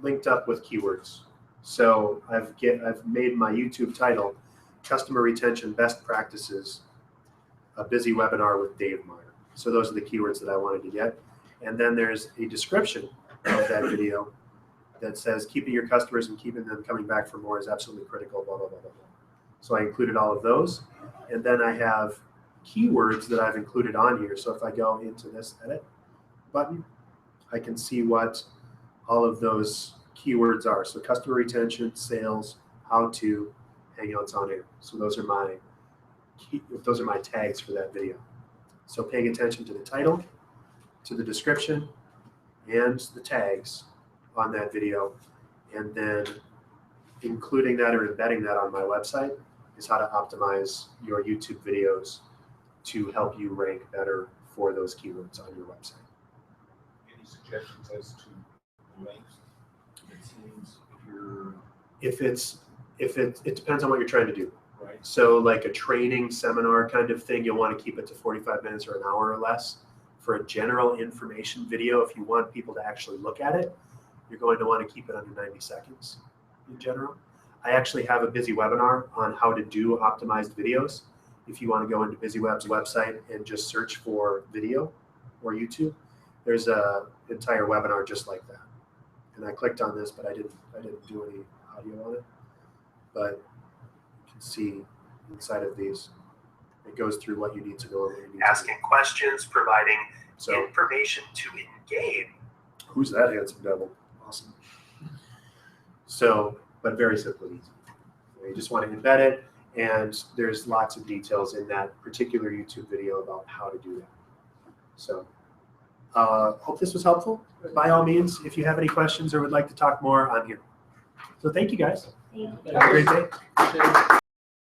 linked up with keywords. So I've made my YouTube title "Customer Retention Best Practices: A Busy Webinar with Dave Meyer." So those are the keywords that I wanted to get, and then there's a description of that video that says keeping your customers and keeping them coming back for more is absolutely critical. Blah blah blah blah blah. So I included all of those, and then I have keywords that I've included on here. So if I go into this edit button, I can see what all of those keywords are. So customer retention, sales, how to, Hangouts on air. So those are my tags for that video. So paying attention to the title, to the description, and the tags on that video, and then including that or embedding that on my website is how to optimize your YouTube videos to help you rank better for those keywords on your website. Any suggestions as to length? It seems It depends on what you're trying to do. right. So like a training seminar kind of thing, you'll want to keep it to 45 minutes or an hour or less. For a general information video, if you want people to actually look at it, you're going to want to keep it under 90 seconds in general. I actually have a Busy webinar on how to do optimized videos. If you want to go into BusyWeb's website and just search for video or YouTube, there's an entire webinar just like that. And I clicked on this, but I didn't do any audio on it. But you can see inside of these, it goes through what you need to know. Asking questions, providing information to engage. Who's that handsome devil? Awesome. So, but very simple and easy. You just want to embed it, and there's lots of details in that particular YouTube video about how to do that. So, hope this was helpful. By all means, if you have any questions or would like to talk more, I'm here. So thank you guys. Thank you. Have a great day.